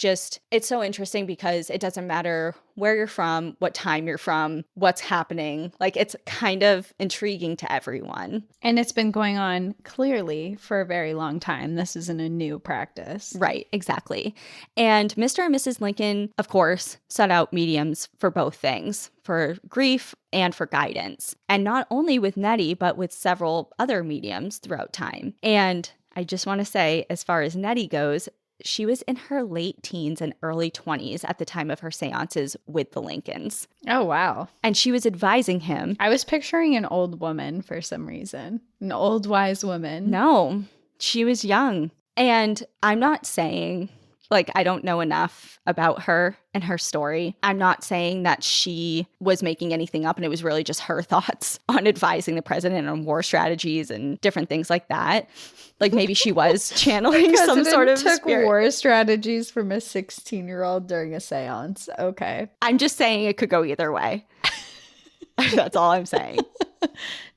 so interesting because it doesn't matter where you're from, what time you're from, what's happening. Like, it's kind of intriguing to everyone. And it's been going on clearly for a very long time. This isn't a new practice. Right, exactly. And Mr. and Mrs. Lincoln, of course, sought out mediums for both things, for grief and for guidance. And not only with Nettie, but with several other mediums throughout time. And I just want to say, as far as Nettie goes, she was in her late teens and early 20s at the time of her seances with the Lincolns. Oh, wow. And she was advising him. I was picturing an old woman for some reason. An old wise woman. No, she was young. And I'm not saying, like, I don't know enough about her and her story. I'm not saying that she was making anything up and it was really just her thoughts on advising the president on war strategies and different things like that. Like, maybe she was channeling some sort of took spirit. War strategies from a 16-year-old during a seance. Okay. I'm just saying it could go either way. That's all I'm saying.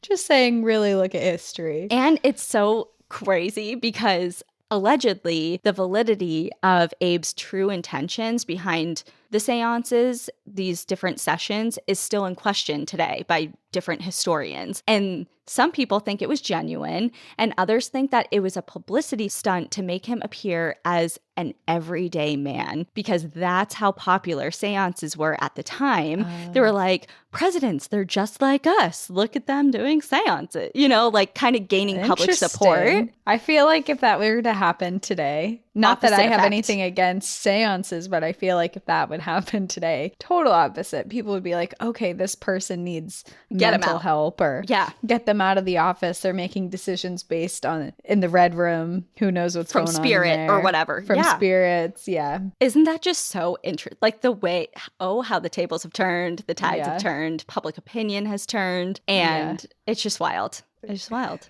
Just saying, really look at history. And it's so crazy because allegedly, the validity of Abe's true intentions behind the seances, these different sessions, is still in question today by different historians. And some people think it was genuine, and others think that it was a publicity stunt to make him appear as an everyday man, because that's how popular seances were at the time. They were like, presidents, they're just like us. Look at them doing seances, like kind of gaining public support. I feel like if that were to happen today, not that I have effect. anything against seances, but I feel like if that would happen today, total opposite. People would be like, okay, this person needs mental help, or get them out of the office. They're making decisions based on in the red room. Who knows what's going on spirit or whatever. From spirits. Yeah. Isn't that just so interesting? Like the way, how the tables have turned, the tides have turned, public opinion has turned, and it's just wild. It's just wild.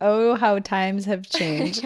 Oh, how times have changed.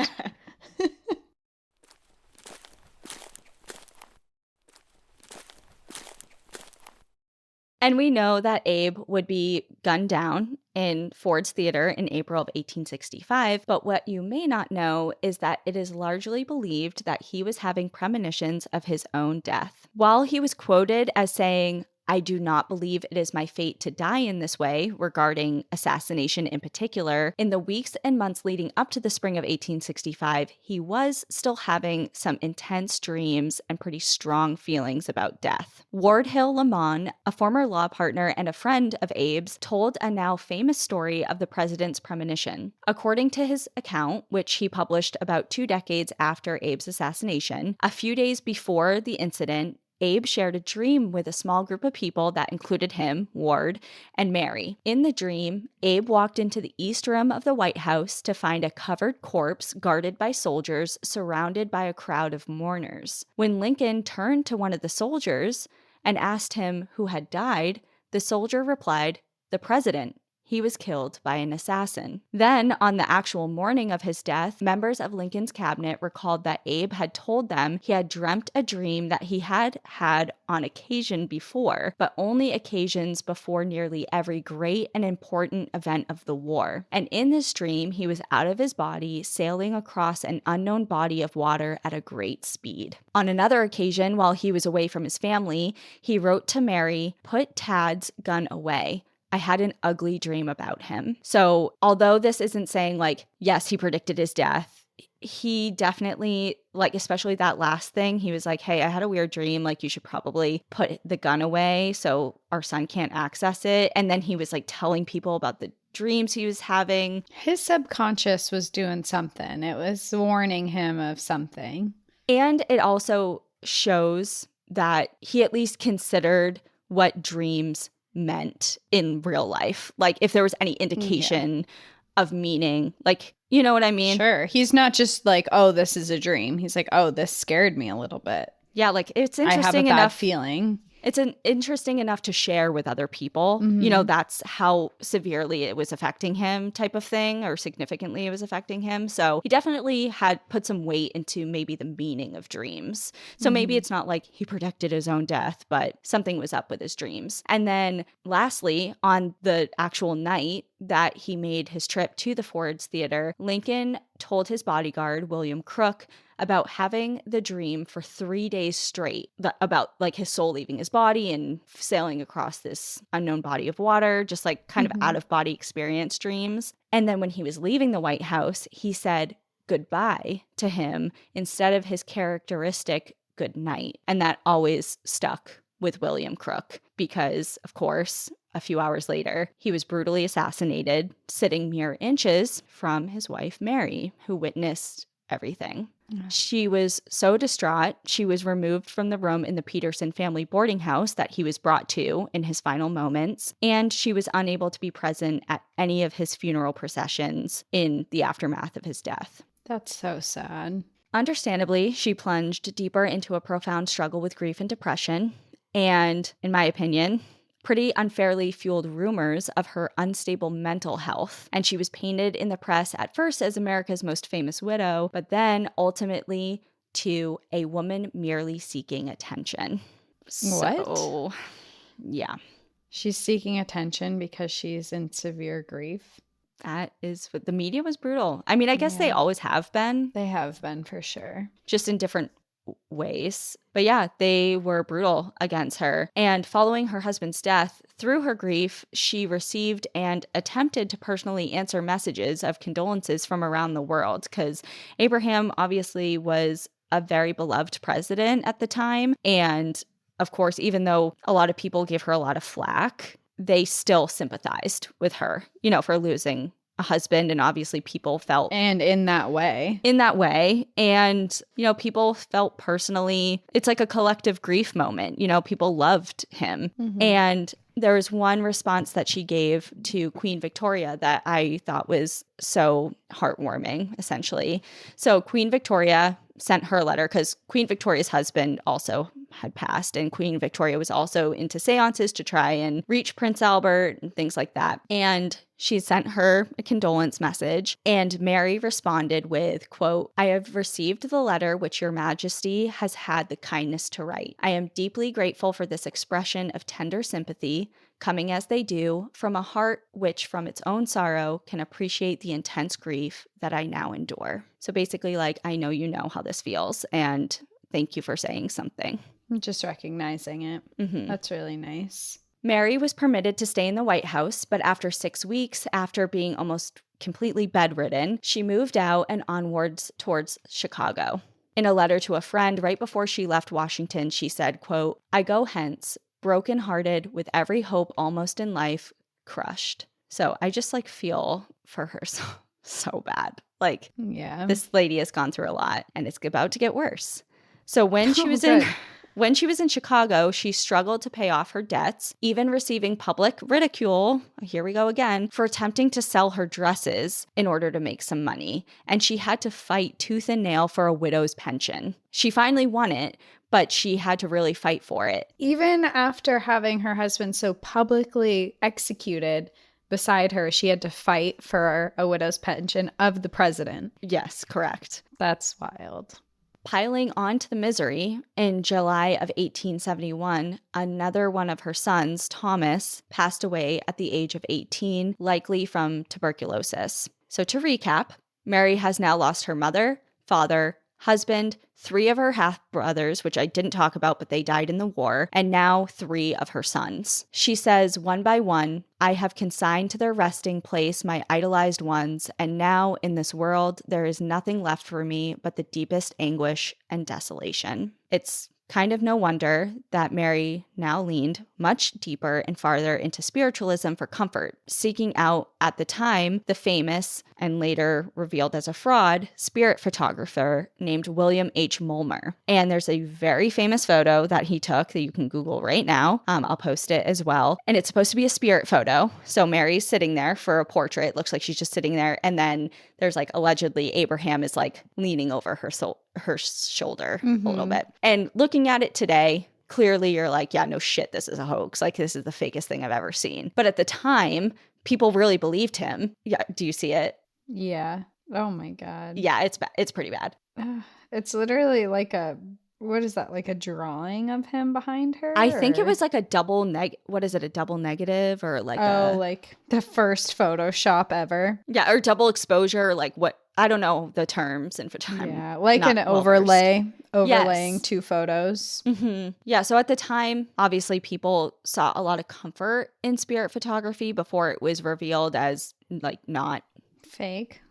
And we know that Abe would be gunned down in Ford's Theater in April of 1865, but what you may not know is that it is largely believed that he was having premonitions of his own death. While he was quoted as saying, "I do not believe it is my fate to die in this way," regarding assassination in particular, in the weeks and months leading up to the spring of 1865, he was still having some intense dreams and pretty strong feelings about death. Ward Hill Lamont, a former law partner and a friend of Abe's, told a now famous story of the president's premonition. According to his account, which he published about 2 decades after Abe's assassination, a few days before the incident, Abe shared a dream with a small group of people that included him, Ward, and Mary. In the dream, Abe walked into the East Room of the White House to find a covered corpse guarded by soldiers surrounded by a crowd of mourners. When Lincoln turned to one of the soldiers and asked him who had died, the soldier replied, "The president. He was killed by an assassin." Then, on the actual morning of his death, members of Lincoln's cabinet recalled that Abe had told them he had dreamt a dream that he had had on occasion before, but only occasions before nearly every great and important event of the war. And in this dream, he was out of his body, sailing across an unknown body of water at a great speed. On another occasion, while he was away from his family, he wrote to Mary, "Put Tad's gun away. I had an ugly dream about him." So although this isn't saying like, yes, he predicted his death, he definitely, like, especially that last thing, he was like, hey, I had a weird dream. Like, you should probably put the gun away so our son can't access it. And then he was like telling people about the dreams he was having. His subconscious was doing something. It was warning him of something. And it also shows that he at least considered what dreams meant in real life. Like if there was any indication of meaning, like, you know what I mean? Sure. He's not just like, oh, this is a dream. He's like, oh, this scared me a little bit. Yeah, like it's interesting I have a enough bad feeling. It's interesting enough to share with other people. Mm-hmm. That's how severely it was affecting him type of thing, or significantly it was affecting him. So he definitely had put some weight into maybe the meaning of dreams. So maybe it's not like he predicted his own death, but something was up with his dreams. And then lastly, on the actual night that he made his trip to the Ford's Theater, Lincoln told his bodyguard, William Crook, about having the dream for 3 days straight, about like his soul leaving his body and sailing across this unknown body of water, just like kind of out of body experience dreams. And then when he was leaving the White House, he said goodbye to him instead of his characteristic good night. And that always stuck with William Crook because, of course, a few hours later, he was brutally assassinated, sitting mere inches from his wife, Mary, who witnessed everything. She was so distraught, she was removed from the room in the Peterson family boarding house that he was brought to in his final moments, and she was unable to be present at any of his funeral processions in the aftermath of his death. That's so sad. Understandably, she plunged deeper into a profound struggle with grief and depression, and, in my opinion, pretty unfairly fueled rumors of her unstable mental health. And she was painted in the press at first as America's most famous widow, but then ultimately to a woman merely seeking attention. What? Yeah. She's seeking attention because she's in severe grief. That is what the media was brutal. I mean, I guess they always have been. They have been for sure. Just in different ways. But yeah, they were brutal against her. And following her husband's death, through her grief, she received and attempted to personally answer messages of condolences from around the world, because Abraham obviously was a very beloved president at the time. And of course, even though a lot of people gave her a lot of flack, they still sympathized with her, for losing a husband. And obviously people felt and in that way. And, people felt personally, it's like a collective grief moment. People loved him. Mm-hmm. And there was one response that she gave to Queen Victoria that I thought was so heartwarming, essentially. So Queen Victoria sent her a letter because Queen Victoria's husband also had passed, and Queen Victoria was also into seances to try and reach Prince Albert and things like that. And she sent her a condolence message, and Mary responded with, quote, "I have received the letter which your majesty has had the kindness to write. I am deeply grateful for this expression of tender sympathy, coming as they do from a heart which from its own sorrow can appreciate the intense grief that I now endure." So basically, like, I know you know how this feels, and thank you for saying something. Just recognizing it. Mm-hmm. That's really nice. Mary was permitted to stay in the White House, but after 6 weeks, after being almost completely bedridden, she moved out and onwards towards Chicago. In a letter to a friend right before she left Washington, she said, quote, "I go hence, broken-hearted, with every hope almost in life crushed." So I just feel for her so bad. Yeah. This lady has gone through a lot, and it's about to get worse. So when she was in Chicago, she struggled to pay off her debts, even receiving public ridicule, here we go again, for attempting to sell her dresses in order to make some money. And she had to fight tooth and nail for a widow's pension. She finally won it, but she had to really fight for it. Even after having her husband so publicly executed beside her, she had to fight for a widow's pension of the president. Yes, correct. That's wild. Piling onto the misery, in July of 1871, another one of her sons, Thomas, passed away at the age of 18, likely from tuberculosis. So to recap, Mary has now lost her mother, father, husband, 3 of her half-brothers, which I didn't talk about, but they died in the war, and now 3 of her sons. She says, "One by one, I have consigned to their resting place my idolized ones, and now in this world there is nothing left for me but the deepest anguish and desolation." It's kind of no wonder that Mary now leaned much deeper and farther into spiritualism for comfort, seeking out, at the time, the famous, and later revealed as a fraud, spirit photographer named William H. Mulmer. And there's a very famous photo that he took that you can Google right now. I'll post it as well. And it's supposed to be a spirit photo. So Mary's sitting there for a portrait. Looks like she's just sitting there. And then there's allegedly Abraham is leaning over her shoulder a little bit. And looking at it today, clearly you're yeah, no shit, this is a hoax. This is the fakest thing I've ever seen. But at the time, people really believed him. Yeah, do you see it? Yeah. Oh my God. Yeah, it's bad. It's pretty bad. It's literally what is that? A drawing of him behind her? I think it was a double what is it? A double negative or the first Photoshop ever. Yeah, or double exposure, what, I don't know the terms in photography. Yeah, an overlaying yes. 2 photos. Mm-hmm. Yeah, so at the time, obviously people saw a lot of comfort in spirit photography before it was revealed as not fake,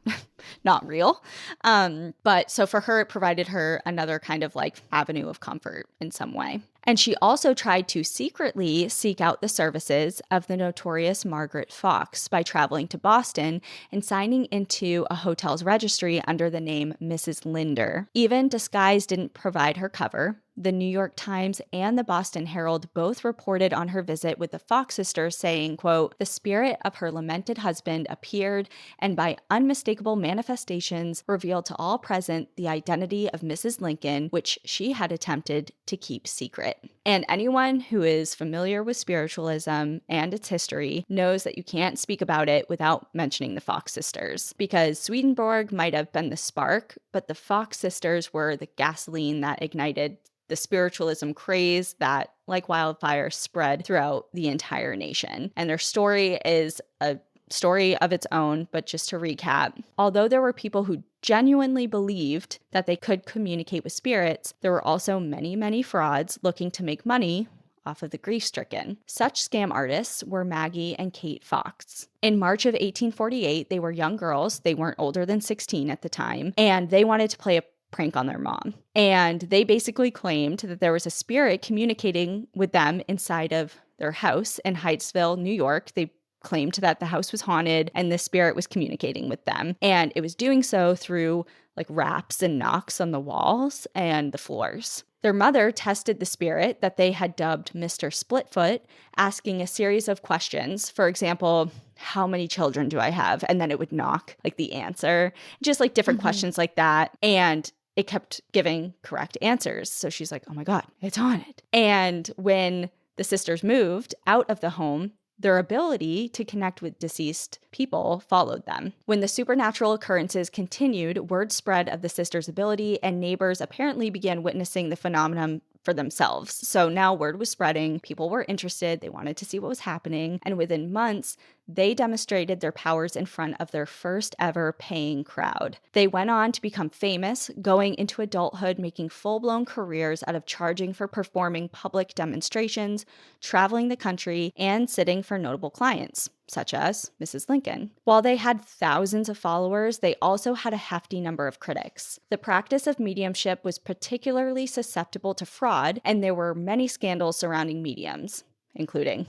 not real. But so for her, it provided her another kind of avenue of comfort in some way. And she also tried to secretly seek out the services of the notorious Margaret Fox by traveling to Boston and signing into a hotel's registry under the name Mrs. Linder. Even disguise didn't provide her cover. The New York Times and the Boston Herald both reported on her visit with the Fox sisters saying, quote, "The spirit of her lamented husband appeared and by unmistakable manifestations revealed to all present the identity of Mrs. Lincoln, which she had attempted to keep secret." And anyone who is familiar with spiritualism and its history knows that you can't speak about it without mentioning the Fox sisters, because Swedenborg might have been the spark, but the Fox sisters were the gasoline that ignited the spiritualism craze that, like wildfire, spread throughout the entire nation. And their story is a story of its own, but just to recap, although there were people who genuinely believed that they could communicate with spirits, there were also many, many frauds looking to make money off of the grief-stricken. Such scam artists were Maggie and Kate Fox. In March of 1848, they were young girls. They weren't older than 16 at the time, and they wanted to play a prank on their mom. And they basically claimed that there was a spirit communicating with them inside of their house in Hydesville, New York. They claimed that the house was haunted and the spirit was communicating with them. And it was doing so through like raps and knocks on the walls and the floors. Their mother tested the spirit that they had dubbed Mr. Splitfoot, asking a series of questions. For example, how many children do I have? And then it would knock like the answer, just like different questions like that. And it kept giving correct answers. So she's like, oh my God, it's haunted. And when the sisters moved out of the home, their ability to connect with deceased people followed them. When the supernatural occurrences continued, word spread of the sisters' ability, and neighbors apparently began witnessing the phenomenon for themselves. So now word was spreading, people were interested, they wanted to see what was happening, and within months, they demonstrated their powers in front of their first ever paying crowd. They went on to become famous, going into adulthood, making full-blown careers out of charging for performing public demonstrations, traveling the country, and sitting for notable clients, such as Mrs. Lincoln. While they had thousands of followers, they also had a hefty number of critics. The practice of mediumship was particularly susceptible to fraud, and there were many scandals surrounding mediums, including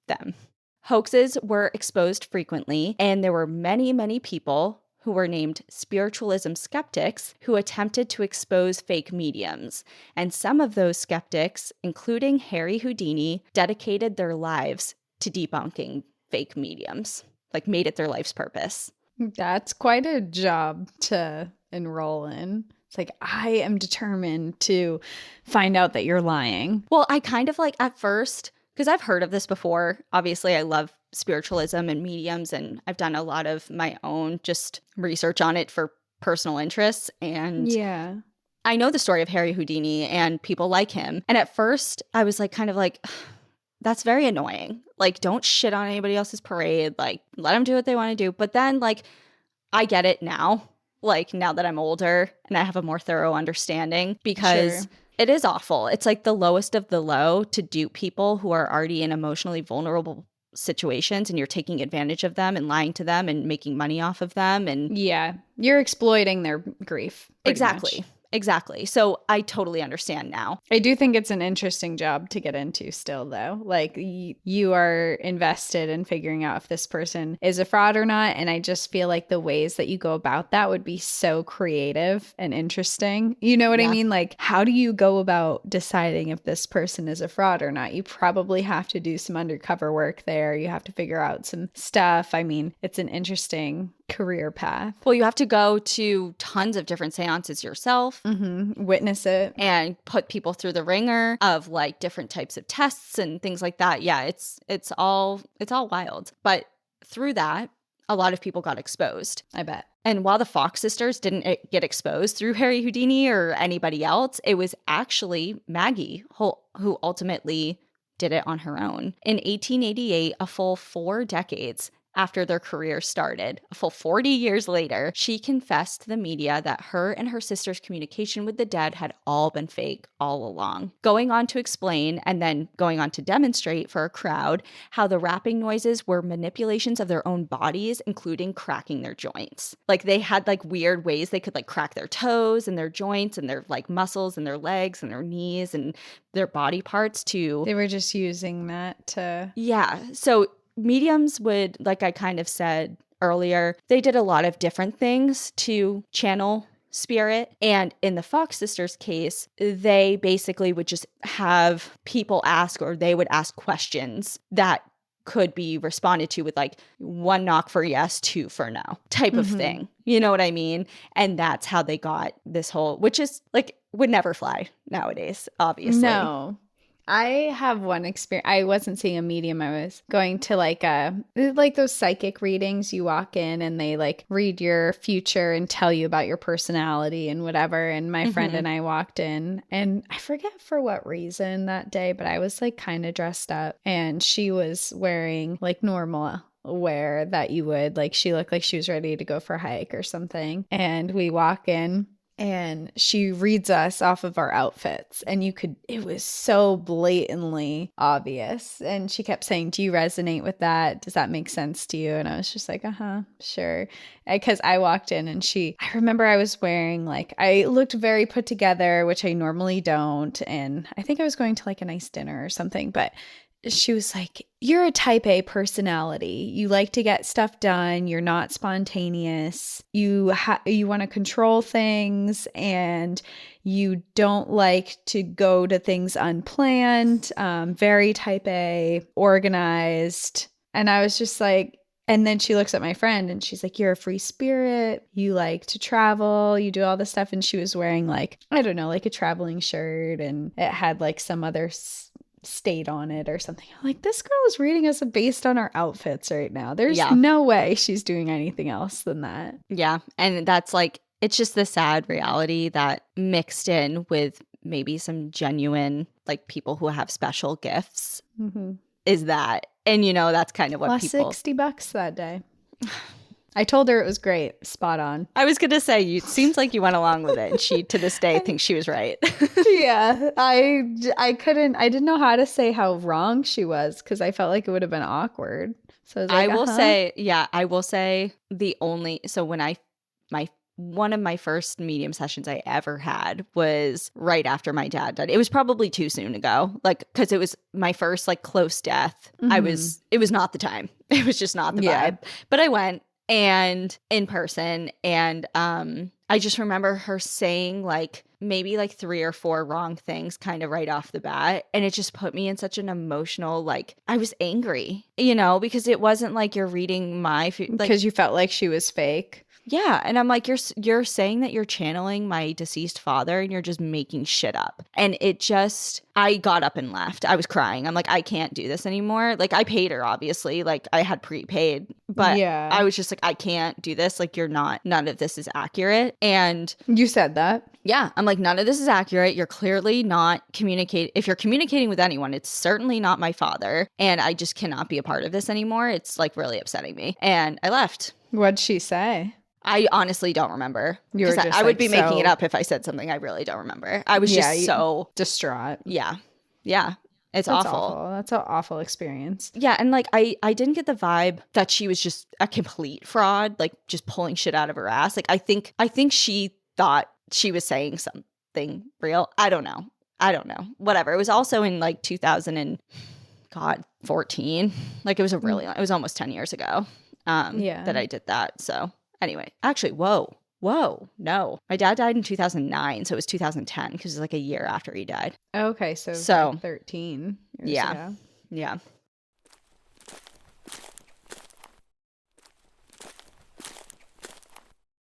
them. Hoaxes were exposed frequently, and there were many, many people who were named spiritualism skeptics who attempted to expose fake mediums. And some of those skeptics, including Harry Houdini, dedicated their lives to debunking fake mediums, like made it their life's purpose. That's quite a job to enroll in. It's like, I am determined to find out that you're lying. Well, I kind of like at first, because I've heard of this before. Obviously, I love spiritualism and mediums, and I've done a lot of my own just research on it for personal interests. And yeah, I know the story of Harry Houdini and people like him. And at first, I was like, kind of like, that's very annoying. Like, don't shit on anybody else's parade. Like, let them do what they want to do. But then, like, I get it now. Like, now that I'm older and I have a more thorough understanding, because it is awful. It's like the lowest of the low to dupe people who are already in emotionally vulnerable situations, and you're taking advantage of them and lying to them and making money off of them. And yeah, you're exploiting their grief. Exactly. Much. Exactly. So I totally understand now. I do think it's an interesting job to get into still, though. Like, you are invested in figuring out if this person is a fraud or not. And I just feel like the ways that you go about that would be so creative and interesting. You know what I mean? Like, how do you go about deciding if this person is a fraud or not? You probably have to do some undercover work there. You have to figure out some stuff. I mean, it's an interesting career path. Well, you have to go to tons of different seances yourself, witness it, and put people through the ringer of like different types of tests and things like that. Yeah, it's all wild. But through that, a lot of people got exposed, I bet. And while the Fox sisters didn't get exposed through Harry Houdini or anybody else, it was actually Maggie who ultimately did it on her own. In 1888, a full 4 decades after their career started, a full 40 years later, she confessed to the media that her and her sister's communication with the dead had all been fake all along, going on to explain and then going on to demonstrate for a crowd how the rapping noises were manipulations of their own bodies, including cracking their joints. Like, they had like weird ways they could like crack their toes and their joints and their like muscles and their legs and their knees and their body parts to... They were just using that to... Yeah. So mediums would, like I kind of said earlier, they did a lot of different things to channel spirit. And in the Fox sisters' case, they basically would just have people ask, or they would ask questions that could be responded to with like 1 knock for yes, 2 for no type of thing. You know what I mean? And that's how they got this whole, which is like, would never fly nowadays, obviously. No. I have one experience. I wasn't seeing a medium. I was going to like those psychic readings. You walk in and they like read your future and tell you about your personality and whatever. And my friend and I walked in, and I forget for what reason that day, but I was like kind of dressed up, and she was wearing like normal wear that you would, like, she looked like she was ready to go for a hike or something. And we walk in, and she reads us off of our outfits, and it was so blatantly obvious. And she kept saying, do you resonate with that? Does that make sense to you? And I was just like, sure. Because I walked in and I remember I was wearing I looked very put together, which I normally don't. And I think I was going to a nice dinner or something, but she was like, you're a type A personality. You like to get stuff done. You're not spontaneous. You want to control things, and you don't like to go to things unplanned. Very type A, organized. And I was just like, and then she looks at my friend and she's like, you're a free spirit. You like to travel. You do all this stuff. And she was wearing I don't know, a traveling shirt, and it had some other state on it or something. I'm like, this girl is reading us based on our outfits right now. There's no way she's doing anything else than that. Yeah. And that's it's just the sad reality that mixed in with maybe some genuine people who have special gifts is that. And that's kind of what Lost people $60 that day. I told her it was great. Spot on. I was going to say, it seems like you went along with it. And she, to this day, thinks she was right. Yeah. I didn't know how to say how wrong she was, because I felt like it would have been awkward. So I was I will say one of my first medium sessions I ever had was right after my dad died. It was probably too soon to go, because it was my first close death. It was not the time. It was just not the vibe. But I went. And in person, and I just remember her saying maybe 3 or 4 wrong things kind of right off the bat, and it just put me in such an emotional I was angry, because it wasn't you're reading my because you felt like she was fake. Yeah. And I'm like, you're saying that you're channeling my deceased father and you're just making shit up. And I got up and left. I was crying. I'm like, I can't do this anymore. I paid her, obviously. I had prepaid, but yeah. I was just like, I can't do this. None of this is accurate. And you said that. Yeah. I'm like, none of this is accurate. You're clearly not communicating. If you're communicating with anyone, it's certainly not my father. And I just cannot be a part of this anymore. It's really upsetting me. And I left. What'd she say? I honestly don't remember. I would be making it up if I said something I really don't remember. I was just so distraught. Yeah. Yeah. That's awful. That's an awful experience. Yeah. And I didn't get the vibe that she was just a complete fraud, just pulling shit out of her ass. I think she thought she was saying something real. I don't know. Whatever. It was also in 2014. It was it was almost 10 years ago that I did that. So anyway, actually, whoa, no. My dad died in 2009, so it was 2010 because it was a year after he died. Okay, so 13 years ago. Yeah.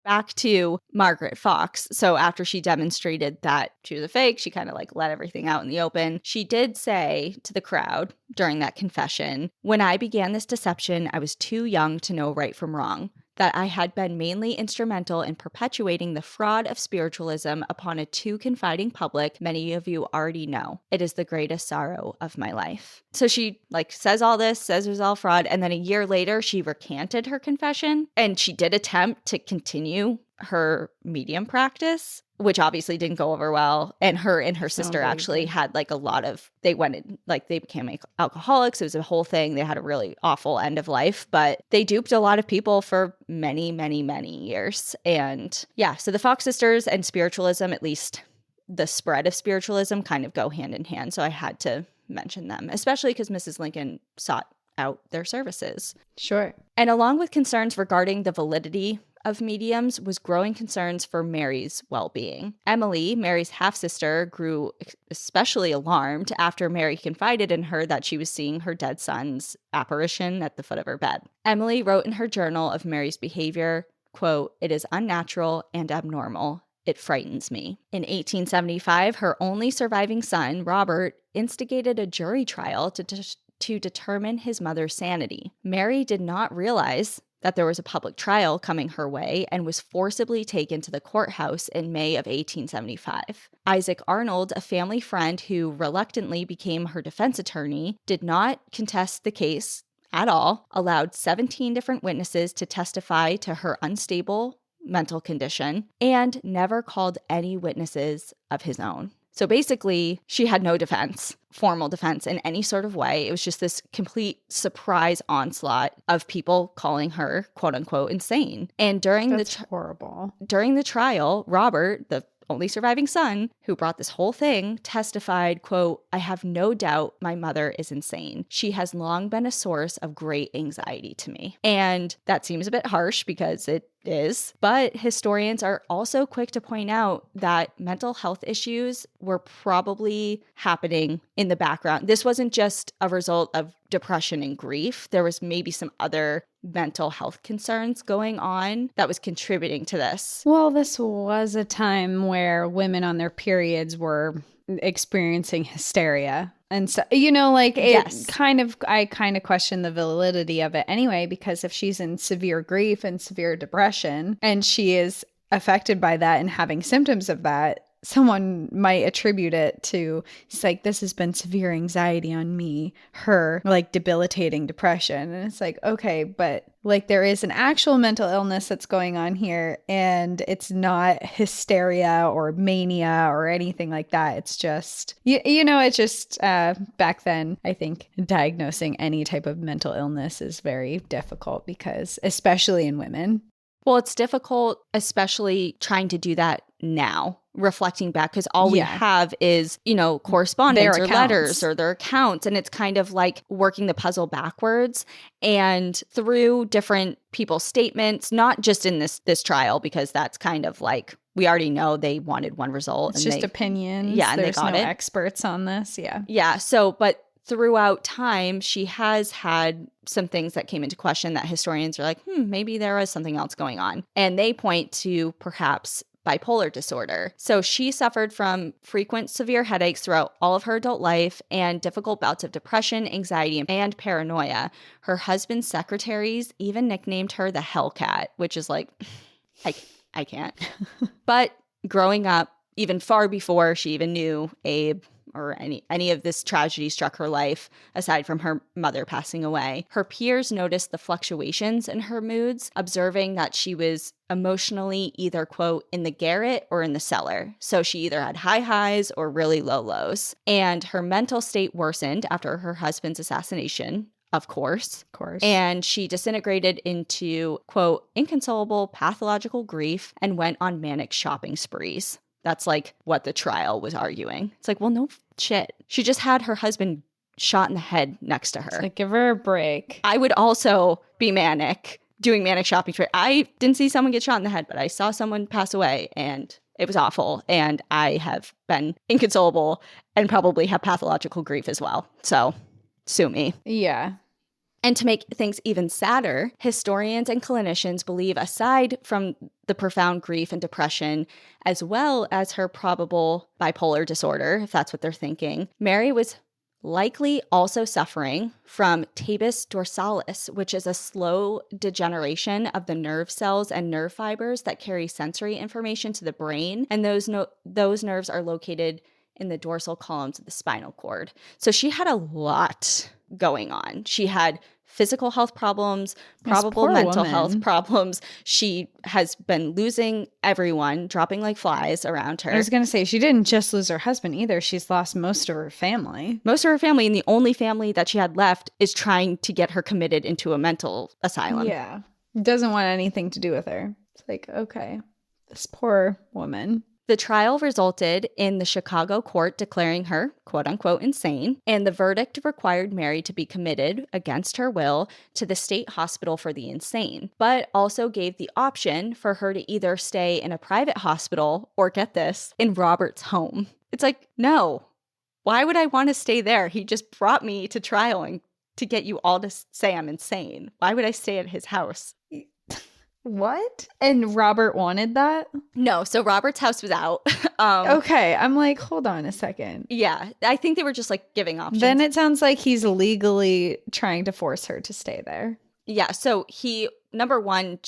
Back to Margaret Fox. So after she demonstrated that she was a fake, she kind of let everything out in the open. She did say to the crowd during that confession, "When I began this deception, I was too young to know right from wrong. That I had been mainly instrumental in perpetuating the fraud of spiritualism upon a too confiding public many of you already know. It is the greatest sorrow of my life." So she says all this, says it was all fraud, and then a year later she recanted her confession, and she did attempt to continue her medium practice, which obviously didn't go over well. And her sister actually had a lot of, they went in, they became alcoholics. It was a whole thing. They had a really awful end of life, but they duped a lot of people for many, many, many years. And yeah, so the Fox sisters and spiritualism, at least the spread of spiritualism, kind of go hand in hand. So I had to mention them, especially because Mrs. Lincoln sought out their services. Sure. And along with concerns regarding the validity of mediums was growing concerns for Mary's well-being. Emily, Mary's half-sister, grew especially alarmed after Mary confided in her that she was seeing her dead son's apparition at the foot of her bed. Emily wrote in her journal of Mary's behavior, quote, "It is unnatural and abnormal. It frightens me." In 1875, her only surviving son, Robert, instigated a jury trial to determine his mother's sanity. Mary did not realize that there was a public trial coming her way and was forcibly taken to the courthouse in May of 1875. Isaac Arnold, a family friend who reluctantly became her defense attorney, did not contest the case at all, allowed 17 different witnesses to testify to her unstable mental condition, and never called any witnesses of his own. So basically, she had no defense, formal defense in any sort of way. It was just this complete surprise onslaught of people calling her, quote unquote, insane. And That's horrible. During the trial, Robert, the only surviving son, who brought this whole thing, testified, quote, "I have no doubt my mother is insane. She has long been a source of great anxiety to me." And that seems a bit harsh because it is, but historians are also quick to point out that mental health issues were probably happening in the background. This wasn't just a result of depression and grief. There was maybe some other mental health concerns going on that was contributing to this. Well, this was a time where women on their periods were experiencing hysteria. And so, Yes. I kind of question the validity of it anyway, because if she's in severe grief and severe depression and she is affected by that and having symptoms of that, someone might attribute it to, it's like, this has been severe anxiety on me, her like debilitating depression. And it's like, okay, but like there is an actual mental illness that's going on here, and it's not hysteria or mania or anything like that. It's just, it's just back then, I think diagnosing any type of mental illness is very difficult because, especially in women. Well, it's difficult, especially trying to do that now, reflecting back, because all we have is, correspondence or letters or their accounts. And it's kind of like working the puzzle backwards and through different people's statements, not just in this trial, because that's kind of like, we already know they wanted one result. It's just opinions. Yeah, and there's they got no it. Experts on this. Yeah. Yeah. So, but throughout time, she has had some things that came into question that historians are like, maybe there was something else going on. And they point to perhaps bipolar disorder. So she suffered from frequent severe headaches throughout all of her adult life and difficult bouts of depression, anxiety, and paranoia. Her husband's secretaries even nicknamed her the Hellcat, which is like, I can't. But growing up, even far before she even knew Abe or any of this tragedy struck her life, aside from her mother passing away, her peers noticed the fluctuations in her moods, observing that she was emotionally either, quote, in the garret or in the cellar. So she either had high highs or really low lows. And her mental state worsened after her husband's assassination. Of course. And she disintegrated into, quote, inconsolable pathological grief and went on manic shopping sprees. That's like what the trial was arguing. It's like, well, no shit. She just had her husband shot in the head next to her. It's like, give her a break. I would also be manic, doing manic shopping spree. I didn't see someone get shot in the head, but I saw someone pass away, and it was awful. And I have been inconsolable and probably have pathological grief as well. So sue me. Yeah. And to make things even sadder, historians and clinicians believe, aside from the profound grief and depression, as well as her probable bipolar disorder, if that's what they're thinking, Mary was likely also suffering from tabes dorsalis, which is a slow degeneration of the nerve cells and nerve fibers that carry sensory information to the brain. And those nerves are located in the dorsal columns of the spinal cord. So she had a lot going on. She had physical health problems, probable mental health problems. She has been losing everyone, dropping like flies around her. I was going to say, she didn't just lose her husband either. She's lost most of her family. Most of her family, and the only family that she had left is trying to get her committed into a mental asylum. Yeah. Doesn't want anything to do with her. It's like, okay, this poor woman. The trial resulted in the Chicago court declaring her, quote unquote, insane, and the verdict required Mary to be committed, against her will, to the state hospital for the insane, but also gave the option for her to either stay in a private hospital or, get this, in Robert's home. It's like, no. Why would I want to stay there? He just brought me to trial and to get you all to say I'm insane. Why would I stay at his house? What? And Robert wanted that? No, so Robert's house was out. Okay, I'm like, hold on a second. Yeah, I think they were just like giving options. Then it sounds like he's legally trying to force her to stay there. Yeah, so he, number one,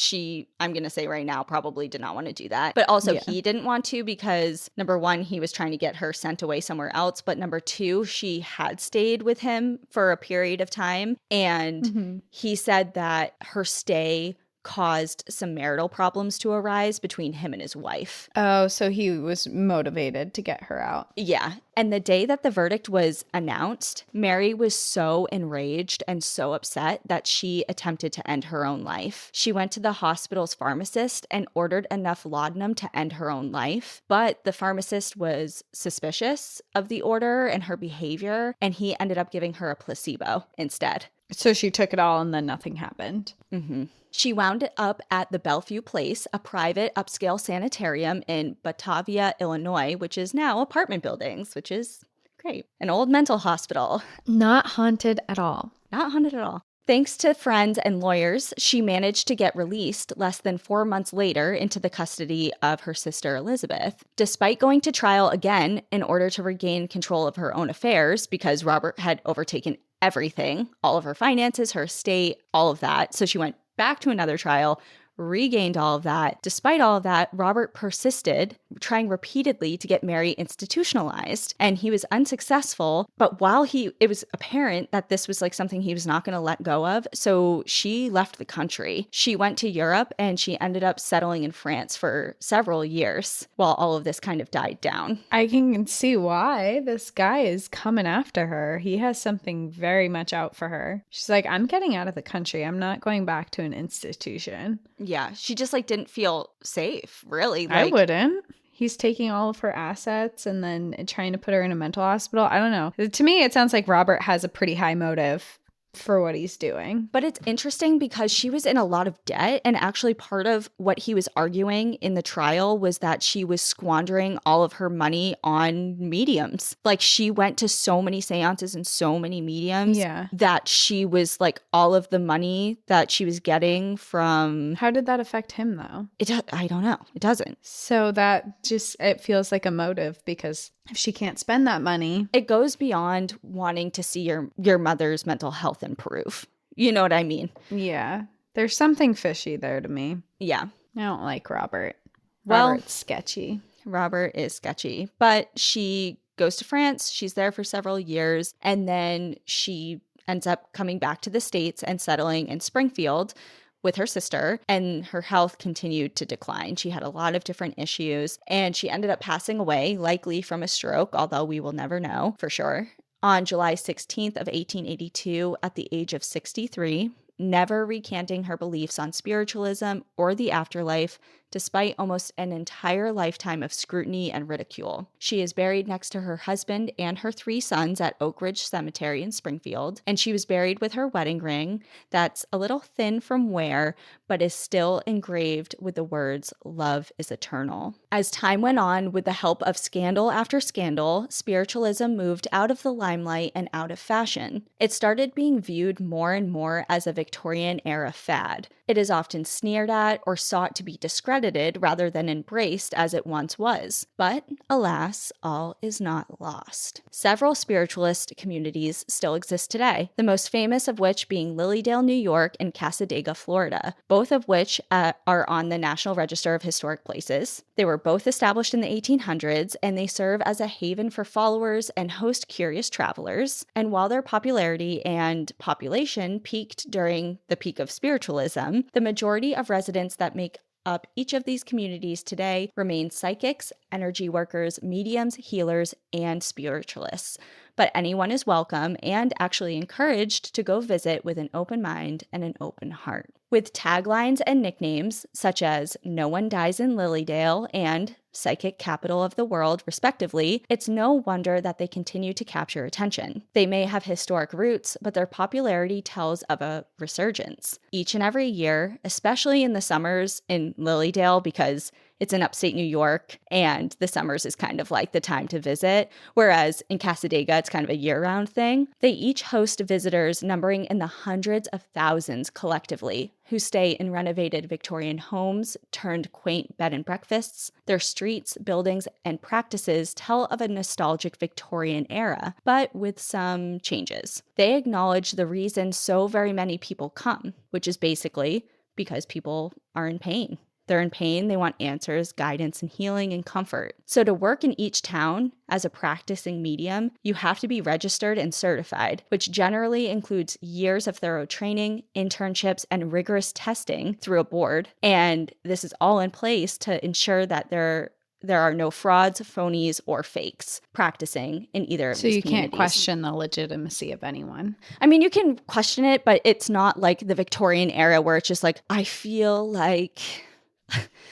I'm going to say right now, probably did not want to do that. But also he didn't want to because, number one, he was trying to get her sent away somewhere else. But number two, she had stayed with him for a period of time. And he said that her stay caused some marital problems to arise between him and his wife. Oh, so he was motivated to get her out. Yeah. And the day that the verdict was announced, Mary was so enraged and so upset that she attempted to end her own life. She went to the hospital's pharmacist and ordered enough laudanum to end her own life. But the pharmacist was suspicious of the order and her behavior, and he ended up giving her a placebo instead. So she took it all and then nothing happened. Mm-hmm. She wound up at the Bellevue Place, a private upscale sanitarium in Batavia, Illinois, which is now apartment buildings, which is great. An old mental hospital. Not haunted at all. Not haunted at all. Thanks to friends and lawyers, she managed to get released less than 4 months later into the custody of her sister Elizabeth. Despite going to trial again in order to regain control of her own affairs, because Robert had overtaken everything, all of her finances, her estate, all of that. So she went back to another trial, regained all of that. Despite all of that, Robert persisted, trying repeatedly to get Mary institutionalized, and he was unsuccessful. But while it was apparent that this was like something he was not going to let go of, so she left the country. She went to Europe, and she ended up settling in France for several years while all of this kind of died down. I can see why this guy is coming after her. He has something very much out for her. She's like, I'm getting out of the country. I'm not going back to an institution. Yeah, she just like didn't feel safe, really. I wouldn't. He's taking all of her assets and then trying to put her in a mental hospital. I don't know. To me, it sounds like Robert has a pretty high motive for what he's doing. But it's interesting because she was in a lot of debt, and actually part of what he was arguing in the trial was that she was squandering all of her money on mediums. Like, she went to so many seances and so many mediums that she was like, all of the money that she was getting from... How did that affect him though? I don't know. It doesn't. So that just, it feels like a motive, because if she can't spend that money... It goes beyond wanting to see your mother's mental health improve. You know what I mean? Yeah. There's something fishy there to me. Yeah. I don't like Robert. Well, Robert's sketchy. Robert is sketchy. But she goes to France. She's there for several years. And then she ends up coming back to the States and settling in Springfield with her sister, and her health continued to decline. She had a lot of different issues, and she ended up passing away, likely from a stroke, although we will never know for sure, on July 16th of 1882 at the age of 63, never recanting her beliefs on spiritualism or the afterlife, despite almost an entire lifetime of scrutiny and ridicule. She is buried next to her husband and her 3 sons at Oak Ridge Cemetery in Springfield, and she was buried with her wedding ring that's a little thin from wear, but is still engraved with the words, "Love is eternal." As time went on, with the help of scandal after scandal, spiritualism moved out of the limelight and out of fashion. It started being viewed more and more as a Victorian-era fad. It is often sneered at or sought to be discredited rather than embraced as it once was. But, alas, all is not lost. Several spiritualist communities still exist today, the most famous of which being Lilydale, New York, and Cassadaga, Florida, both of which are on the National Register of Historic Places. They were both established in the 1800s, and they serve as a haven for followers and host curious travelers. And while their popularity and population peaked during the peak of spiritualism, the majority of residents that make up each of these communities today remain psychics, energy workers, mediums, healers, and spiritualists. But anyone is welcome and actually encouraged to go visit with an open mind and an open heart. With taglines and nicknames such as "No One Dies in Lilydale" and "Psychic Capital of the World," respectively, it's no wonder that they continue to capture attention. They may have historic roots, but their popularity tells of a resurgence. Each and every year, especially in the summers in Lilydale, because it's in upstate New York, and the summers is kind of like the time to visit, whereas in Cassadaga, it's kind of a year-round thing. They each host visitors numbering in the hundreds of thousands collectively, who stay in renovated Victorian homes turned quaint bed and breakfasts. Their streets, buildings, and practices tell of a nostalgic Victorian era, but with some changes. They acknowledge the reason so very many people come, which is basically because people are in pain. They're in pain, they want answers, guidance, and healing and comfort. So to work in each town as a practicing medium, you have to be registered and certified, which generally includes years of thorough training, internships, and rigorous testing through a board. And this is all in place to ensure that there are no frauds, phonies, or fakes practicing in either of these communities. So you can't question the legitimacy of anyone. I mean, you can question it, but it's not like the Victorian era where it's just like, I feel like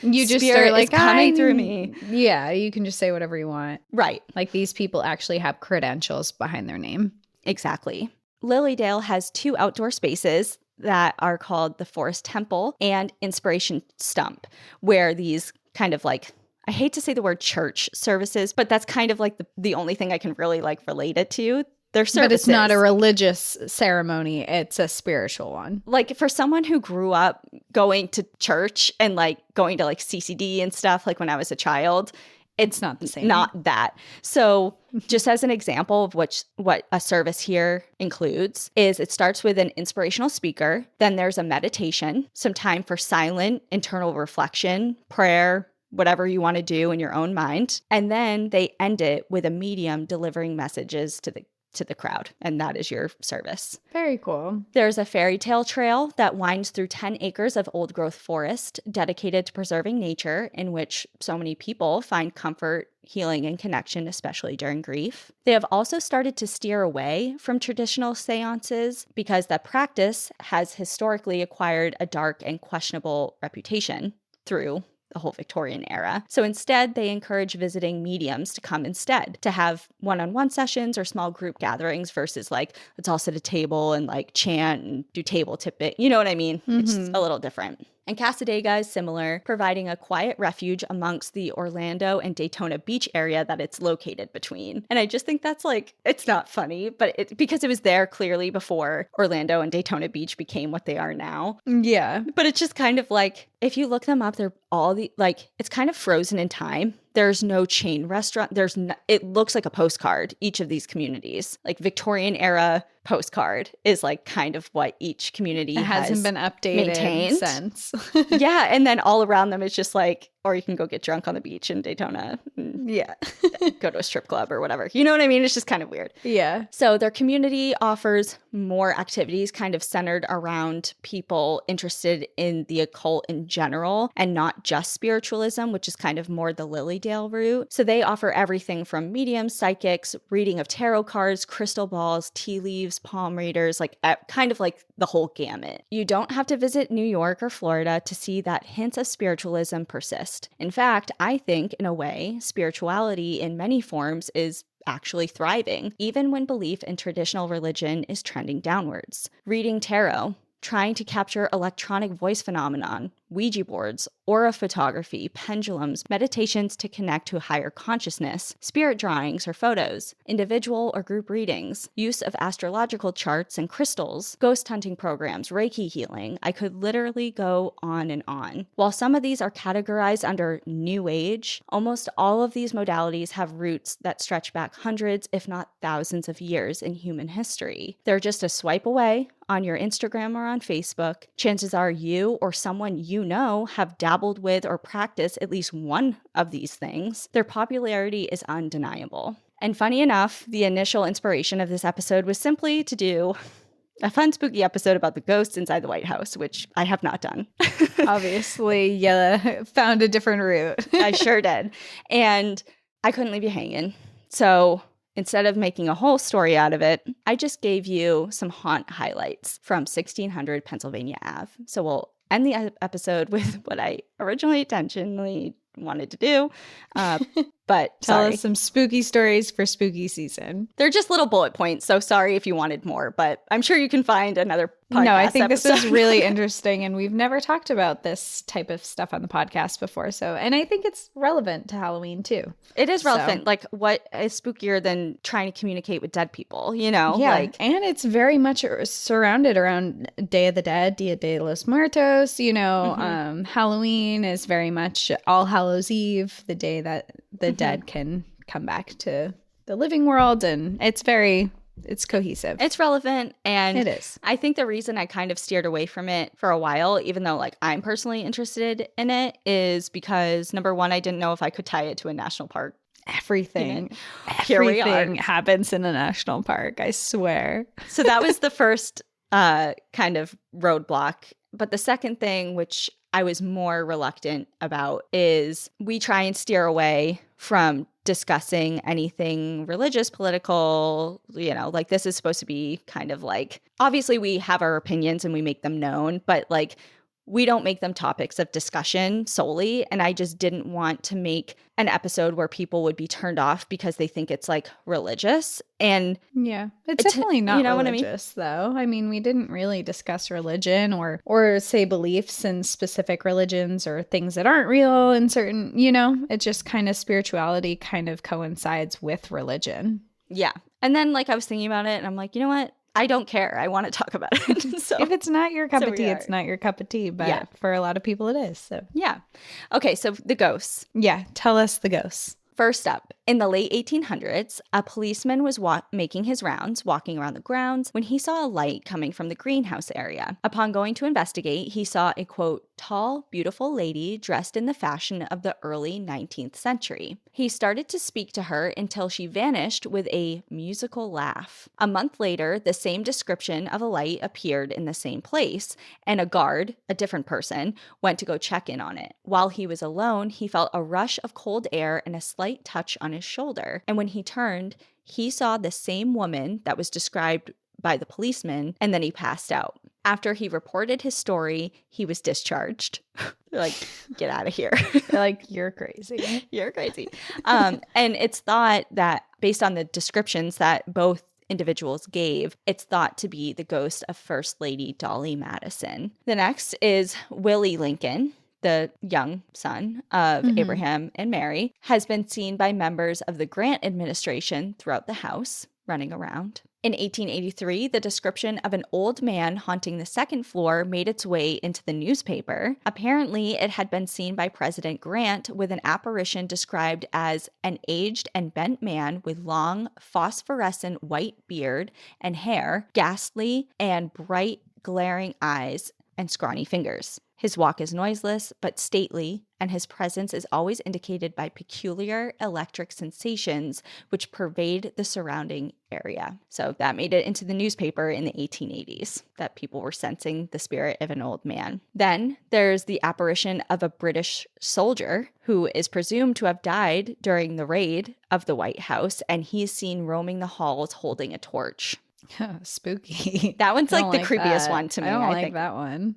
you just Spirit are like coming through me. Yeah, you can just say whatever you want. Right. Like these people actually have credentials behind their name. Exactly. Lilydale has 2 outdoor spaces that are called the Forest Temple and Inspiration Stump, where these kind of like, I hate to say the word church services, but that's kind of like the only thing I can really like relate it to. They're services. But it's not a religious ceremony. It's a spiritual one. Like for someone who grew up going to church and like going to like CCD and stuff, like when I was a child, it's not the same. Not that. So just as an example of what a service here includes is it starts with an inspirational speaker. Then there's a meditation, some time for silent internal reflection, prayer, whatever you want to do in your own mind. And then they end it with a medium delivering messages to the crowd. And that is your service. Very cool. There's a fairy tale trail that winds through 10 acres of old growth forest dedicated to preserving nature, in which so many people find comfort, healing, and connection, especially during grief. They have also started to steer away from traditional seances because that practice has historically acquired a dark and questionable reputation through the whole Victorian era. So instead, they encourage visiting mediums to come instead, to have one-on-one sessions or small group gatherings versus like, let's all sit at a table and like chant and do table tipping. You know what I mean? Mm-hmm. It's just a little different. And Cassadaga is similar, providing a quiet refuge amongst the Orlando and Daytona Beach area that it's located between. And I just think that's like, it's not funny, but because it was there clearly before Orlando and Daytona Beach became what they are now. Yeah. But it's just kind of like, if you look them up, they're all it's kind of frozen in time. There's no chain restaurant. It looks like a postcard, each of these communities. Like Victorian era postcard is like kind of what each community hasn't been updated maintained since. Yeah. And then all around them, it's just like, or you can go get drunk on the beach in Daytona. Yeah. Go to a strip club or whatever. You know what I mean? It's just kind of weird. Yeah. So their community offers more activities kind of centered around people interested in the occult in general and not just spiritualism, which is kind of more the Lilydale route. So they offer everything from mediums, psychics, reading of tarot cards, crystal balls, tea leaves, palm readers, like kind of like the whole gamut. You don't have to visit New York or Florida to see that hints of spiritualism persist. In fact, I think in a way, spirituality in many forms is actually thriving, even when belief in traditional religion is trending downwards. Reading tarot, trying to capture electronic voice phenomenon, Ouija boards, aura photography, pendulums, meditations to connect to a higher consciousness, spirit drawings or photos, individual or group readings, use of astrological charts and crystals, ghost hunting programs, Reiki healing. I could literally go on and on. While some of these are categorized under New Age, almost all of these modalities have roots that stretch back hundreds, if not thousands of years in human history. They're just a swipe away on your Instagram or on Facebook. Chances are you or someone you know have dabbled with or practiced at least one of these things. Their popularity is undeniable. And funny enough, the initial inspiration of this episode was simply to do a fun, spooky episode about the ghosts inside the White House, which I have not done. Obviously, yeah, found a different route. I sure did. And I couldn't leave you hanging. So instead of making a whole story out of it, I just gave you some haunt highlights from 1600 Pennsylvania Ave. So we'll end the episode with what I originally intentionally wanted to do. But tell us some spooky stories for spooky season. They're just little bullet points, so sorry if you wanted more, but I'm sure you can find another podcast. No, I think this is really interesting, and we've never talked about this type of stuff on the podcast before. And I think it's relevant to Halloween too. It is relevant. Like, what is spookier than trying to communicate with dead people? You know, yeah, and it's very much surrounded around Day of the Dead, Dia de los Muertos. You know, Halloween is very much All Hallows Eve, the day that the dead can come back to the living world, and it's very It's cohesive. It's relevant, and It is. I think the reason I kind of steered away from it for a while, even though like I'm personally interested in it, is because number one, I didn't know if I could tie it to a national park. Everything happens in a national park, I swear. So that was the first kind of roadblock. But the second thing, which I was more reluctant about, is we try and steer away from discussing anything religious, political, like this is supposed to be kind of like, obviously we have our opinions and we make them known, but like we don't make them topics of discussion solely. And I just didn't want to make an episode where people would be turned off because they think it's like religious. And yeah, it's definitely not religious, though. I mean, we didn't really discuss religion or say beliefs in specific religions or things that aren't real in certain, it just kind of spirituality kind of coincides with religion. Yeah. And then like I was thinking about it and I'm like, you know what? I don't care. I want to talk about it. So if it's not your cup of tea, it's not your cup of tea. But for a lot of people, it is. So yeah. Okay. So the ghosts. Yeah. Tell us the ghosts. First up, in the late 1800s, a policeman was making his rounds, walking around the grounds, when he saw a light coming from the greenhouse area. Upon going to investigate, he saw a, quote, tall, beautiful lady dressed in the fashion of the early 19th century. He started to speak to her until she vanished with a musical laugh. A month later, the same description of a light appeared in the same place, and a guard, a different person, went to go check in on it. While he was alone, he felt a rush of cold air and a slight touch on his shoulder, and when he turned, he saw the same woman that was described by the policeman, and then he passed out. After he reported his story, he was discharged. They're like, get out of here. They're like, you're crazy. You're crazy. And it's thought that based on the descriptions that both individuals gave, it's thought to be the ghost of First Lady Dolly Madison. The next is Willie Lincoln, the young son of Abraham and Mary, has been seen by members of the Grant administration throughout the house, running around. In 1883, the description of an old man haunting the second floor made its way into the newspaper. Apparently, it had been seen by President Grant with an apparition described as an aged and bent man with long, phosphorescent white beard and hair, ghastly and bright, glaring eyes, and scrawny fingers. His walk is noiseless but stately, and his presence is always indicated by peculiar electric sensations which pervade the surrounding area. So that made it into the newspaper in the 1880s, that people were sensing the spirit of an old man. Then there's the apparition of a British soldier who is presumed to have died during the raid of the White House, and he's seen roaming the halls holding a torch. Spooky. That one's like the creepiest one to me. I don't like think that one.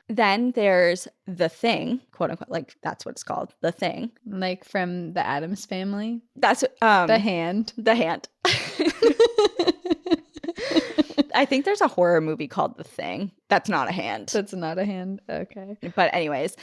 Then there's the Thing, quote unquote, like that's what it's called, the Thing. Like from the Addams Family? That's the Hand. The Hand. I think there's a horror movie called The Thing. That's not a hand. That's not a hand. Okay. But anyways,